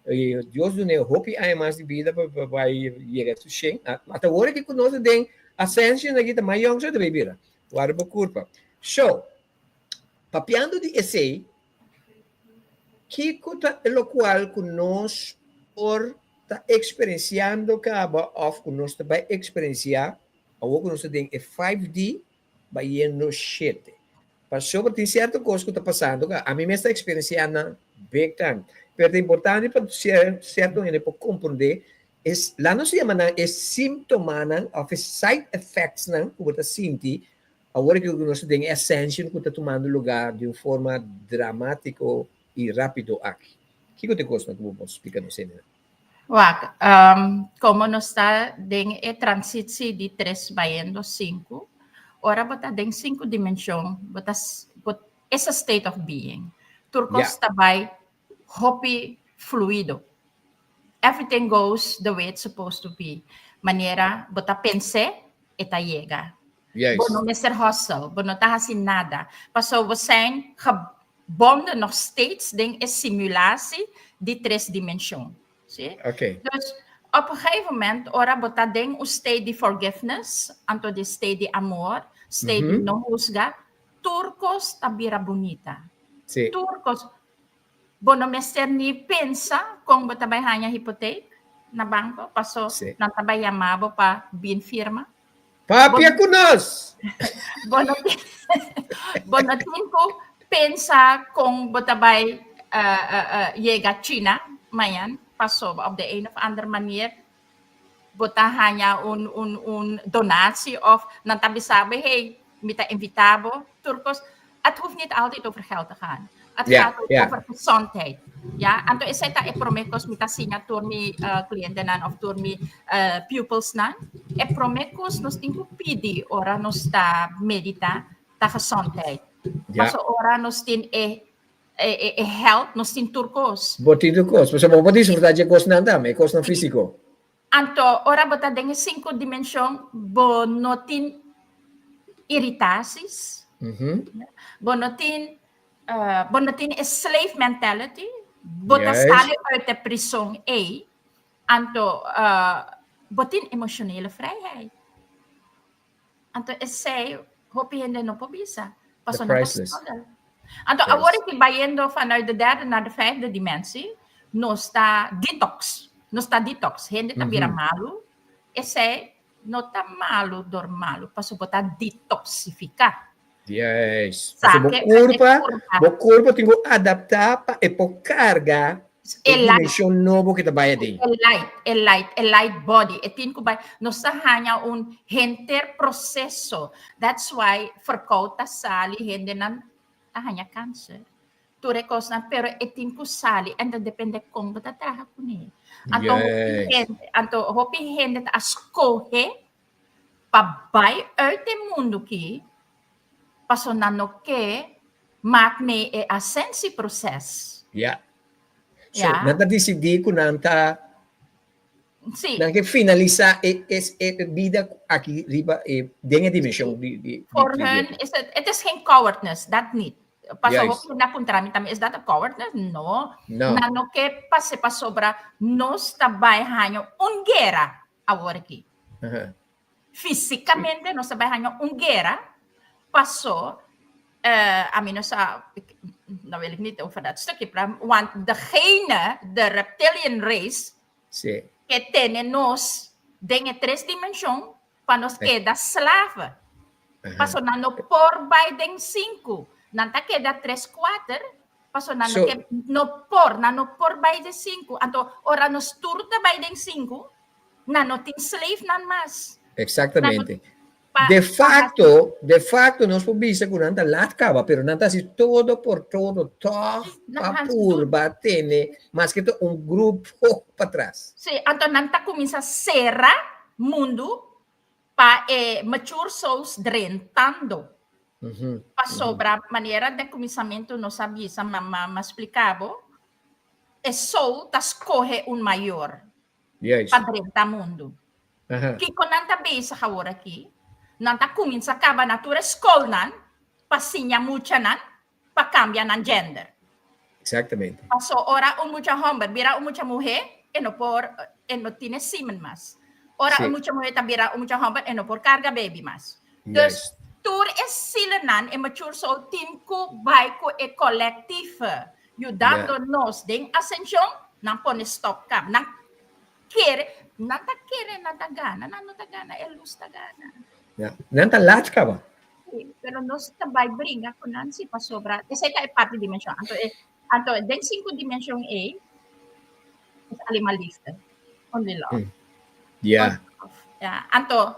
E Deus dá hope a mais de vida para chegar a ser. Até agora que nós temos ascension aqui também, young já deve vir. Guarda para curva. So, papiando de essay, que cuta lo cual que nós por tá experienciando acaba of que nós vai experienciar o que nós tem é 5D vai indo 7. Passou por tem certa coisa que está passando, a mim me está experienciando big time. Pero é importante para certo ainda para compreender lá não se chama é sintoma of side effects não que você sente agora que nós tem ascension que está tomando lugar de uma forma dramática e rápido aqui. O que você gosta que você pode explicar no cena? Wag, como nós está em transição de 3 para 5, ora bota em 5 dimensões, bota esse state of being. Turcos está by hopi fluido. Everything goes the way it's supposed to be. Maneira, bota pense, eta llega. Yes. Bono Mr. Hustle, bono tá assim nada. Passou você gebonden nog steeds ding is simulatie die 3 dimensões. Zie? Okay. Dus op een gegeven moment, ora bota ding o state de forgiveness, anto de state de amor, state de no juzga, turcos tabira bonita. Sí. Turcos, bono Mr. ni pensa kung bota bay hanya hipotek na banco, paso Sí. na tabay yamabo pa bin firma. Papi ako nos! Bonatin ko pensa kung botabay llega China, mayan, paso op de een of andere manier, botahan niya un donatie of nantabi sabi, hey, mita invitabo, Turcos, het hoeft niet altijd over geld te gaan. Het gaat ook over gezondheid. Ja, anto isa ta promekos mita signature mi cliente nan of tour mi pupils nan. Promekos nos tingo pidi ora nos ta medita ta gezondheid. Paso ora nos tin health nos tin turcos. Botin turcos, paso mo pati surta je kos nanda, may kos ng físico. Anto ora bota deng 5 dimensyon bonotin iritasis. Bonatin is slave mentality. Bota sali uit de prison anto botin emotionele vrijheid. Anto essay hopi hindi no po bisa. Paso na anto awori ki bayendo vanuit de 3e naar de 5e dimensie, no sta detox. No sta detox. Hindi tabira malu. Essay no ta malu dormalu. Paso bota detoxificar. Yes. Kasi bo corpo tingo adaptar pa carga dimensyon novo kita bayad din. A light body. Etin ko ba no sa hanya un henter proseso. That's why verkouta sali hindi nan hanya cancer. Ture kos na pero etin ko sali and depende kung batatraha ko ni. Anto hopi hindi ta askohe pabay erte mundo ki paso nano que makne e ascensi process. Yeah. So, nanta decidi ko nanta nanti finaliza vida aqui riba denga dimensyon for her it is geen cowardness that need. Paso ko na punta tami is that a cowardness? No. Nano que pase pa sobra nos tabay hanyo ungera aworki. Fisicamente nos tabay hanyo ungera paso, nou wil ik niet over dat stukje praten, want degene, de reptilian race, que tiene nos, dengue 3 dimensión, pa nos queda slave. Paso na no por by deng 5, nanta queda 3-4, paso na no por by de 5, anto ora nos turta by deng 5, na no tin slave nan mas. Exactamente. De facto, nós podemos que não lá acaba, pero não está assim todo por todo, a curva tem, mas que grupo para trás. Sim, então não está começando a serra mundo para mature souls drentando. Para sobra maneira de começamento não sabia, mas explicava soul tas coge un mayor Yes. padre ta mundo. Aha. Que quando nanta besa kawara aqui, nanta comienza kaba natura school nan, pasinya mucha nan, pa cambia nan gender. Exactamente. Paso ora mucha hombre, vira mucha mujer, e no tiene semen más. Ora Sí. mucha mujer tabira mucha hombre, e no por carga baby más. Dus Yes. tur is sila nan, e mature soul team ko, bay ko, e collectief. Yudando nos, ding ascension, nan pone stop kam, nan kere, nanta gana, e luz tagana. Yeah. Nanta latka ba? Pero nos tabay bringa ko nan si pasobra. Esa ita e parte dimension. Anto, den 5 dimension A, is animalista. Only love. Yeah. Yeah. Anto,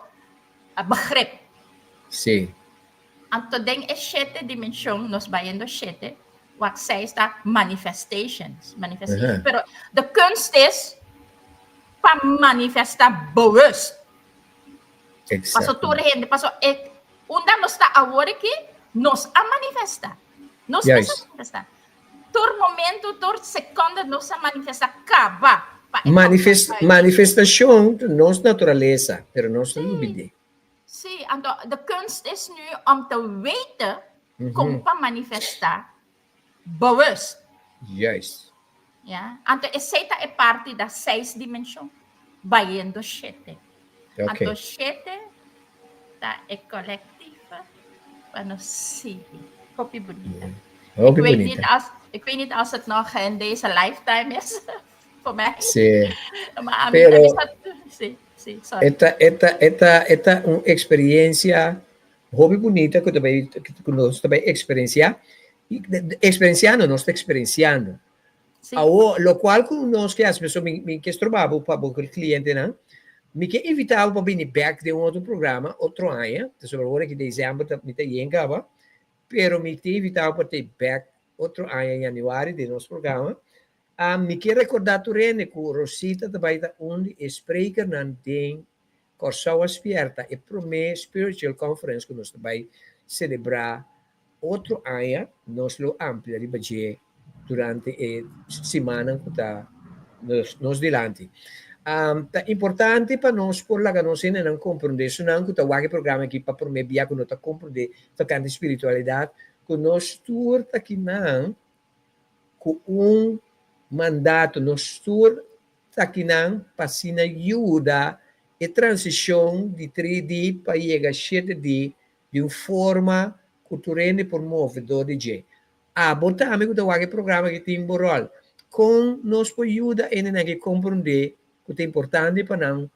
bakrep. Sí. Anto, den e 7 dimension, nos bayendo 7, wat zij está manifestations. Uh-huh. Pero de kunst is, pa manifesta bewust. Paso Exacto. tu gente, paso unda nos está agora que nos a manifesta. Nos Yes. a manifesta. Tur momento, tur segundo nos a manifesta cava. Manifestação de nossa natureza, pero não se olvide. Sim, então, de kunst is nu om te weten como pa manifestar bewust. Yes. Ja? Então, essa é parte da 6 dimensão, bayendo 7. Ok. Então, 7 tá é coletiva para nos seguir. Copy bonita. Ook Ik weet bonita. niet als het nog in deze lifetime is voor mij. Sí. Maar Pero- sí, sorry. Esta uma experiência hobby bonita que nós também experienciando, nós experienciando. Sí. Lo qual nós que as pessoas me que trabalham para o cliente, né? Me que invitava para vir back de outro programa, outro ano, sobre agora que dezembro me te chegava, pero me te invitava para ter back outro ano em januário de nosso programa. Me que recordar turene que Rosita também está onde spreker nan ding Corsau Aspierta e prome spiritual conference que nós também celebrar outro ano, nós lo amplia de budget durante a semana que está nos delante. Tá importante para nós por lá que nós não compreender, senão que o programa aqui para prometer que nós tá compreender a espiritualidade, que nós tour aqui não com mandato, nós tour aqui não para se ajuda a transição de 3D para chegar a 7D de uma forma cultural promovedor de G. Botar amigo do programa que tem rol com nos ajuda a compreender que é importante para não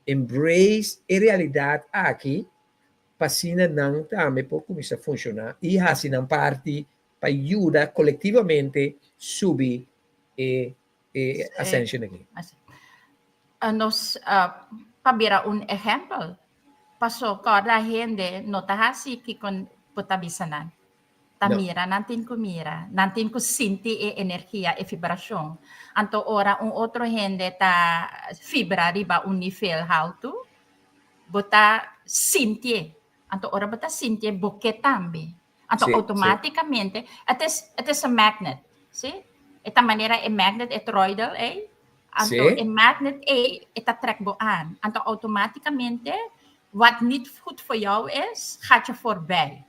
embrace a realidade aqui para se não também por começar a funcionar e assim não parte para ajudar coletivamente subir a ascension aqui. Nos pabira exemplo. Paso cada gente nota assim que com potabisanan. Tamira, natin ko sinti e energia e vibração. Anto ora outro gente ta fibra riba un nível alto, bota sinti. Anto ora bota sinti boque tambi. Anto automaticamente, it is a magnet, see? Esta maneira é magnet é toroidal, Anto é magnet esta trek boan. Anto automaticamente, wat niet goed voor jou is, gaat je voorbij.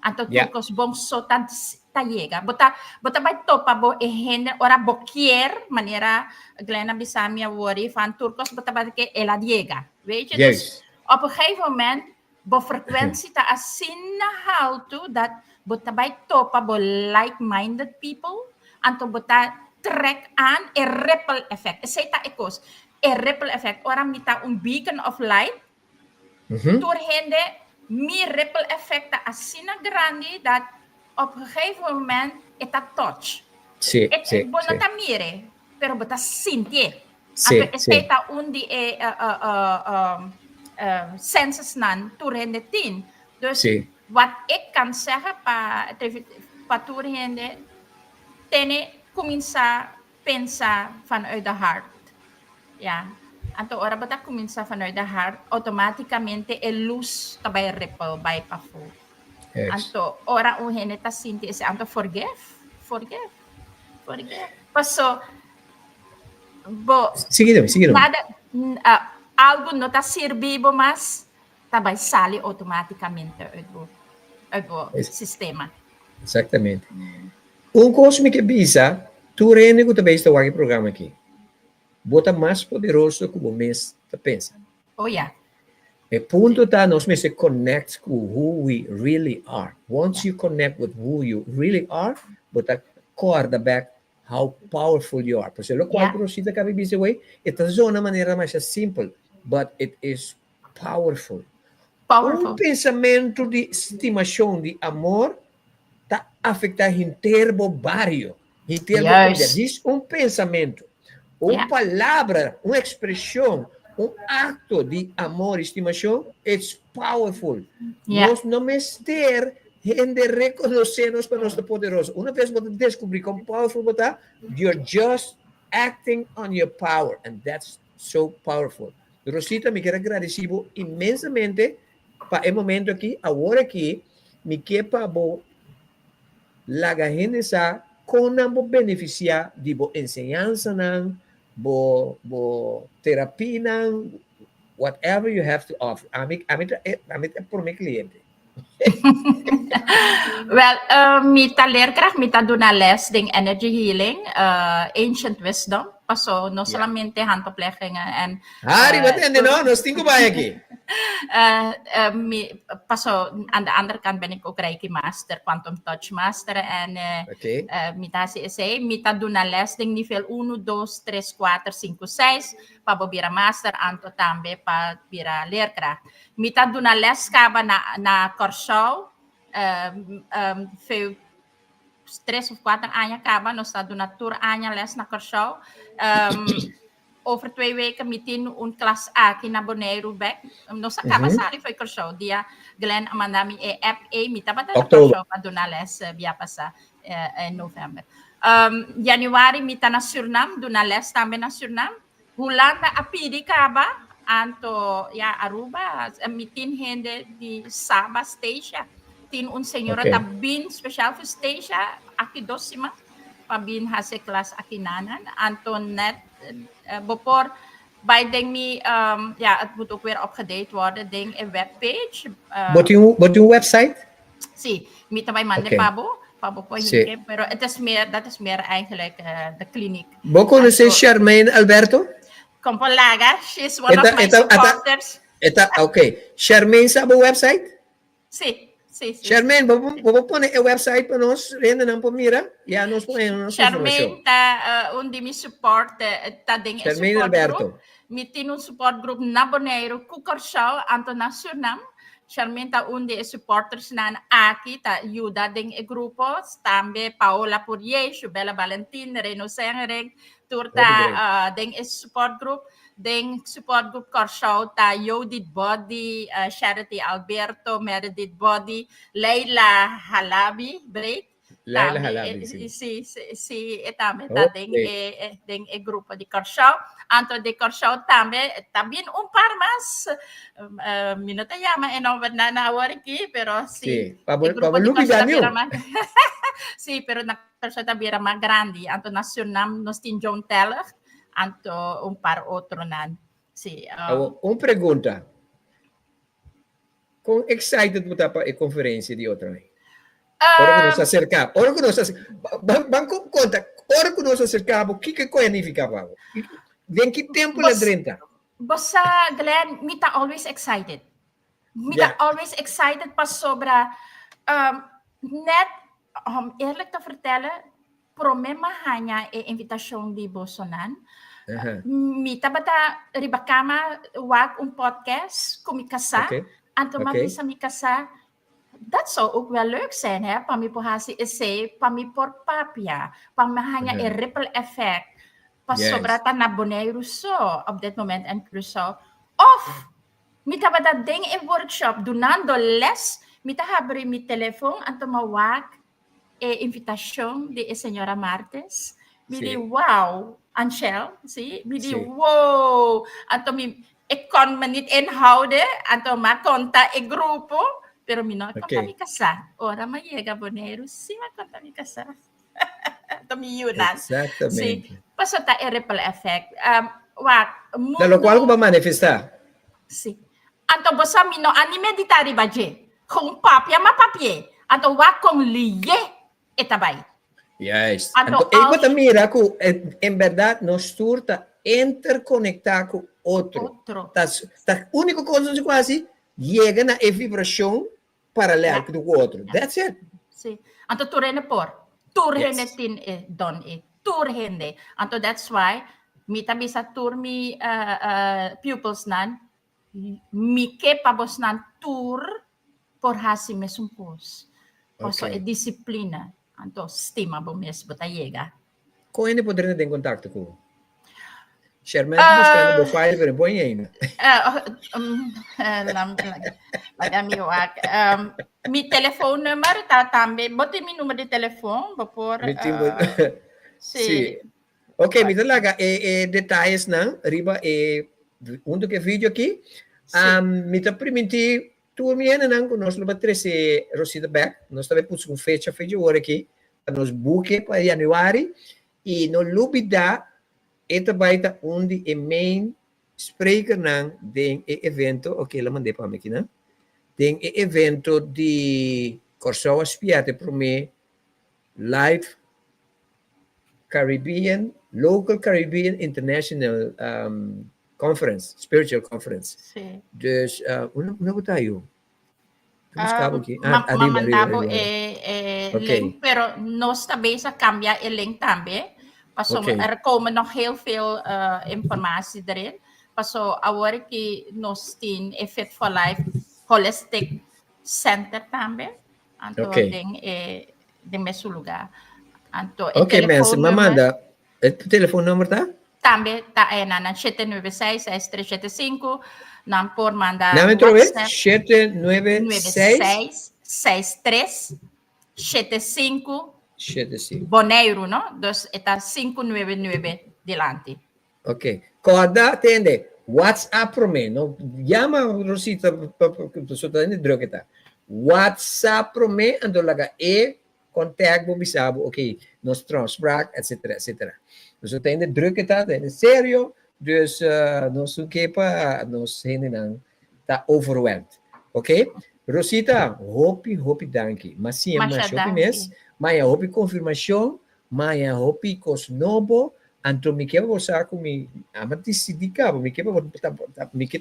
Anto turcos bom sotan tayega. Bota vai topa bo hende ora boquier maneira Glena Bisamia wori van turcos bota vai que ela diega. Weet je? Dus op een gegeven moment bo frequentie ta asina how to dat bota vai topa bo like-minded people. Anto bota trek aan e ripple effect. Seita ekos e ripple effect. Ora mita un beacon of light. Door hende mi ripple effect asina grande dat op een gegeven moment het touch. Sì, Het bonata mire, pero bota sentir. Sì, Esta undi senses nan toerhende 10. Dus wat ik kan zeggen pa toerhende tene comienza pensa vanuit de hart. Ja. Anto ora bata comienza vanuit de hart, automaticamente a luz tabay ripple by pafo. Anto ora un heneta sinti is anto forgive. Paso Sige naman. nada, algo não está servindo, mas também sai automaticamente o sistema. Exatamente. Coisa que bisa, tu rende que também está o programa aqui. Bota mais poderoso que o mês tá pensa. Oh, yeah. O ponto tá nós se connect com who we really are. Once you connect with who you really are, bota corda back how powerful you are. Porque lo qual prosita que bisa way, esta é uma maneira mais simples, but it is powerful. Pensamento de estimação, de amor, tá afeta inteiro barrio, inteiro diz pensamento, palavra, uma expressão, acto de amor e estimação, it's powerful. Nós não ter gente reconhecer-nos para nosso poderoso. Uma vez você descobrir como powerful você, you're just acting on your power, and that's so powerful. Rosita, me quero agradecer imensamente para o momento aqui, agora aqui, me quero para la gente sa como beneficiar de bo enseñanza bo terapia whatever you have to offer. Amit por mi cliente. Well, mita leerkracht, mita duna les ding energy healing, ancient wisdom. Paso no solamente handopleggingen en Hari, wat ende no? Nos tinko ba aqui? Paso aan de andere kant ben ik ook Reiki Master, Quantum Touch Master en mita CSA, mita duna les ding nível 1, 2, 3, 4, 5, 6, pa bobira Master, anto tambe pa bira leerkracht. Mita duna les kaba na Corsou, veel 3 of 4 anos acaba, nós estamos na tour anos les na Corsou. Over 2 weken meteen een klas aqui na Bonaire back. Nós acaba sali foi Corsou. Dia Glenn mandami app mita bata na Corsou para dona les via passar em novembro. Januari mita na Suriname, dona les também na Suriname. Hulanda apidi kaba anto Aruba meteen hende di Saba Station. Tin un senhora tá bem especial voor Stasia aqui dosima pa bin hase kelas aqui nanan Antoinette bepor bij denk me het moet ook weer opgedate worden denk een webpage Wat uw website? Zie, met bij mande Pabo po hindi pero dat is meer eigenlijk de kliniek. Boko na si Charmaine Alberto? Compolaga, she's one of my supporters. Charmaine sa website? Sim. Charmaine, vamos pôr o website para nós, ainda não mira, já nós ponemos Charmaine tá onde me suporta, tá dentro Charmaine Alberto. Me tem support group na Bonaire, Corsou, anto na Suriname. Charmaine tá onde supporters na aqui, tá ajuda dentro grupo, também Paola Poirier, Bella Valentin, Reno Sengereng, turta dentro support group. Den support group Corsou ta Judith Body, Charity Alberto, Meredith Body, Leila Halabi, break. Leila Halabi, si etame ta den grupo de Corsou. Anto de Corsou também par mas minuta llama en over na wariki, pero si grupo de Corsou si, pero na Corsou tabira más grande, anto na Suriname nos tin John Teller. Anto par outro nan. Sí. Pergunta. Kung excited mo pa conferência de outra vez? Ora que nos acercamos. Ora que nos banco conta. Ora que nos acercamos, que significava? Vem que tempo na 30? Bossa, Glenn, mita always excited. Always excited pa sobra net eerlijk te vertellen, problema hanya invitação de Bolsonaro. Mita bata ribakama wag podcast kumikasa. Anto mabisa mikasa. Dat zou ook wel leuk zijn, hè? Pami pohasi essay, pami por papia, pami hanya ripple effect. Pas sobrata na Bonaire so op dit moment en Crusoe. Of mita bata ding in workshop dunando les mita habri mi telefoon anto mawag invitação de senhora Martes. Me di wow, Anshel, zie? Me di wow. Anto mi economie inhouden, anto ma conta e grupo, pero mi no conta mi casa. Ora ma llega Bonaire, si ma conta mi casa. Anto mi yunan. Exactamente. Paso ta ripple effect. Da lo qual va a manifestar. Sì. Anto bosa mino anime di tari baje. Kung papia ma papie. Anto wa kung liye etabay. Yes. Anto Então, mira que em verdade nós turta interconectar com outro. A única coisa que quase chega na vibração paralela do outro. That's it. Sì. Anto turene por. Turene tin don turhende. Anto that's why mita bisa tur mi pupils nan mi ke pabos nan tur por hasi mesumpos. Posso Okay. disiplina. Anto stima bo mes botayega. Com ele poderia ter contato com Sherman buscando o file para põe ainda. Mi telephone number tá também. Botei meu número de telefone por Sim. Ok, me dá detalhes não, riba que vídeo aqui. Me dá permitir tu me não que nós leva 13 Rosita Beck, nós também pus com fecha hora aqui, para nós buque para januário e no lubida esta baita onde é main spreker não den evento, ok, lá mandei para mim aqui, não? Den evento de Corsoa Spiate para mim live Caribbean, local Caribbean International conference, spiritual conference. Sim. Dus, ano tayo? Mandavo link, pero nós também já cambia o link também. Passou, er komen nog heel veel informatie erin. Passou, agora que nós temos a Fit for Life Holistic Center também. Então, tem mesmo lugar. Então, ok, mensen, maar manda, het telefoonnummer tá? Também tá aí na 796-6375. Não por mandar WhatsApp. 796-6375. Boneiro, não? Dus está 599 delante. Ok. Corda, atende. WhatsApp para mim. Não chama Rosita, só tá indo droga tá. WhatsApp para mim, ando laga contact bo bisabo, ok, nós transpraak, etc, etc. Dus het einde druk het dat, en serio, dus nós kepa, nós heen ta overwhelmed, ok? Rosita, hopi danki, mas sim, mas hopi mes, mas hopi confirmação, mas hopi cosnobo, anto mi kepa bosa com mi, amati sidika, mi kepa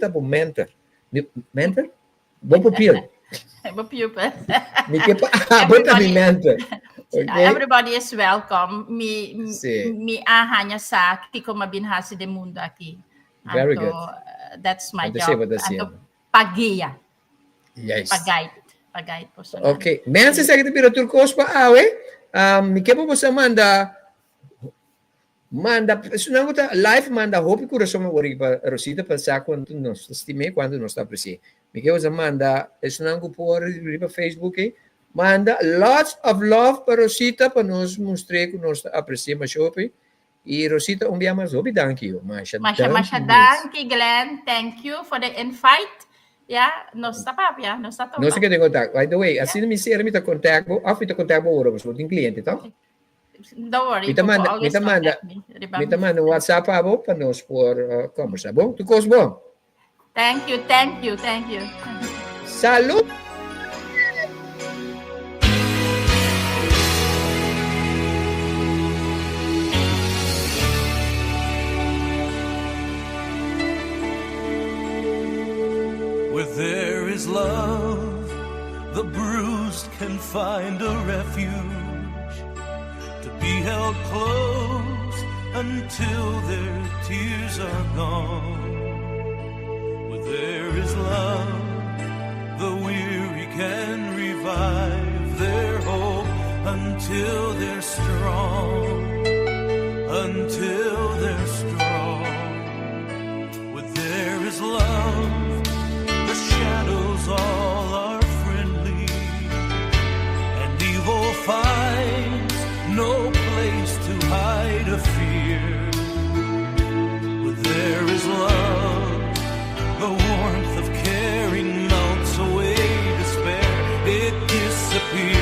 bo mentor, bo pupil. Everybody is welcome. Me hanya sa tiko mabinhasi de mundo aqui. Very good. That's my job. Pag-guia. Yes. Pag-guide po sa. Okay. Mensen zeggen de turcos pa awe. Ik heb op manda sunango ta live manda hopi kura soma wori pa Rosita pa sa quando nos stime quando nos sta presi. Miguel manda, sunango por riba Facebook, manda lots of love para Rosita para nos mostrar que nós apreciamos shopping. E Rosita, mais thank you. Masha, danke, Glenn. Thank you for the invite. Yeah, nós está papia, nós está Nós que tem contato. By the way, assim me ser me tá contato, afita contato ora, mas tem cliente, tá? Don't worry. Me manda WhatsApp abo para nós por conversar. Bom, tu cos bom. Thank you. Salud. Where there is love, the bruised can find a refuge, to be held close until their tears are gone. There is love, the weary can revive their hope until they're strong, Where there is love, the shadows all are friendly, and evil finds no place to hide a fear. Where there is love, the warmth of caring melts away despair. It disappears.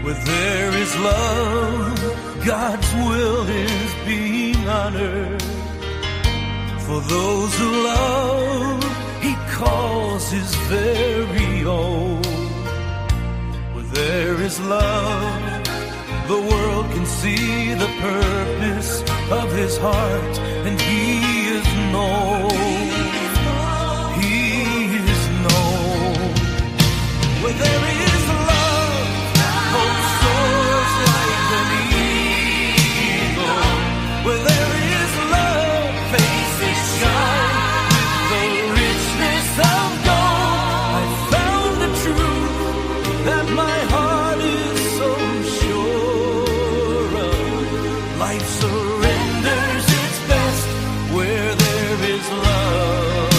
Where there is love, God's will is being honored. For those who love, He calls His very own. Where there is love, the world can see the purpose of His heart, and He is known. He is known. Where there is love, hope soars like an eagle. Where there is love, faces shine with the richness of gold. I found the truth that my heart is so sure of. Life surrenders its best where there is love.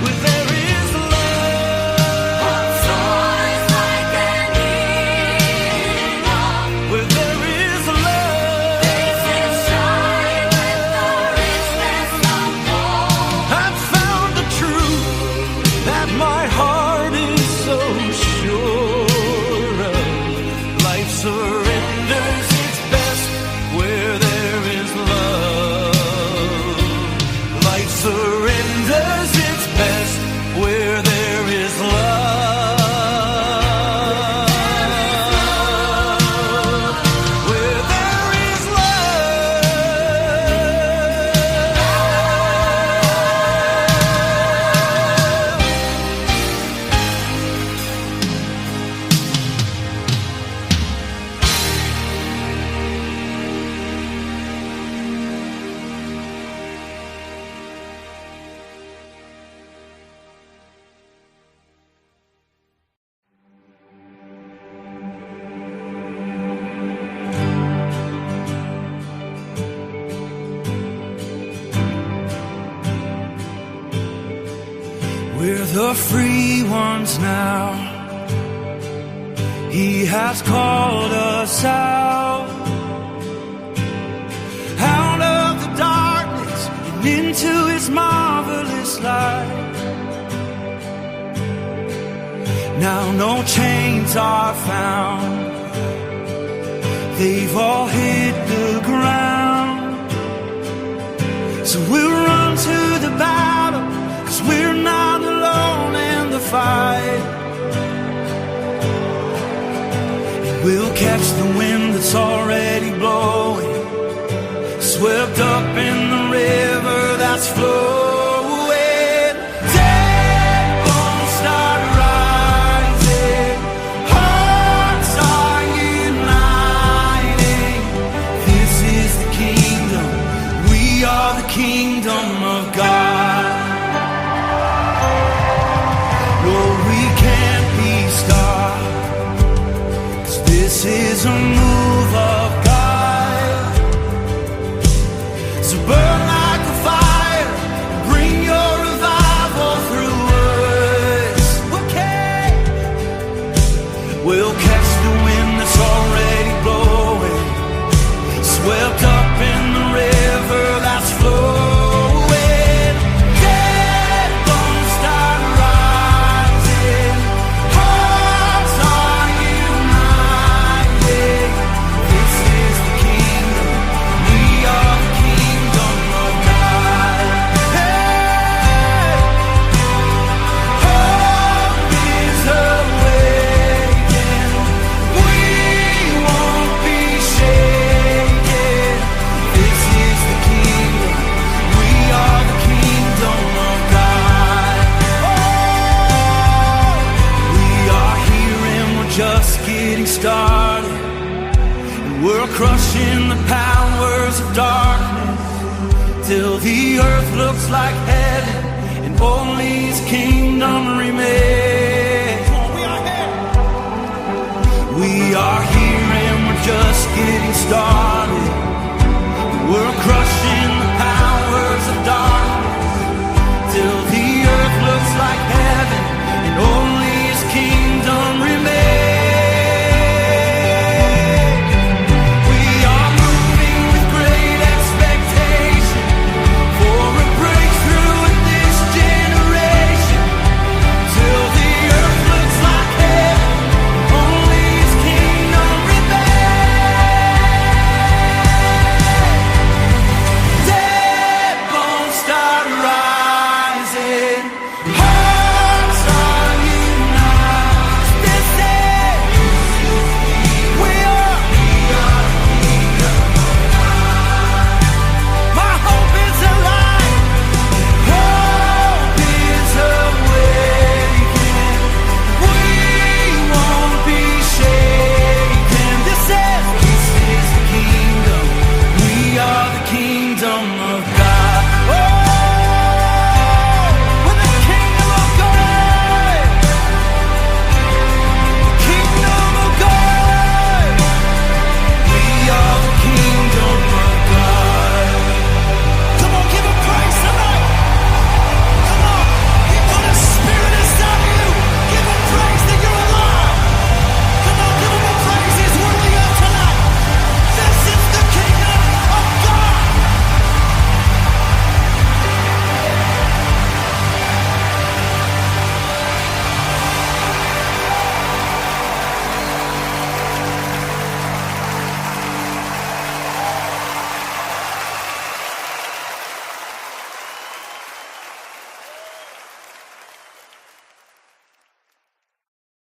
Where there is love, hope soars like an eagle. Where there is love, faces shine with the richness of gold. I've found the truth that my heart is so sure of. Life surrenders its best where there is love. Life surrenders its best where there is love. Where there is We're the free ones now. He has called us out of the darkness and into His marvelous light. Now no chains are found, they've all hit the ground. So we'll run to the battle, 'cause we're not alone in the fight. And we'll catch the wind that's already blowing, swept up in the river that's flowing. Dead bones start rising, hearts are uniting. This is the kingdom, we are the kingdom of God. No, we can't be stopped, 'cause this is a move of God. So burn like a fire, bring your revival through us. Okay. We'll catch the wind that's already blowing, swept up in the river that's flowing. Dead bones start rising, hearts are united. This is the kingdom, we are the kingdom of God. Hey, hope is awakened, we won't be shaken. This is the kingdom, we are the kingdom of God. Oh, we are here and we're just getting started, and we're crushing the powers of darkness till the earth looks like heaven and only His kingdom remains. We are here and we're just getting started. We're crushing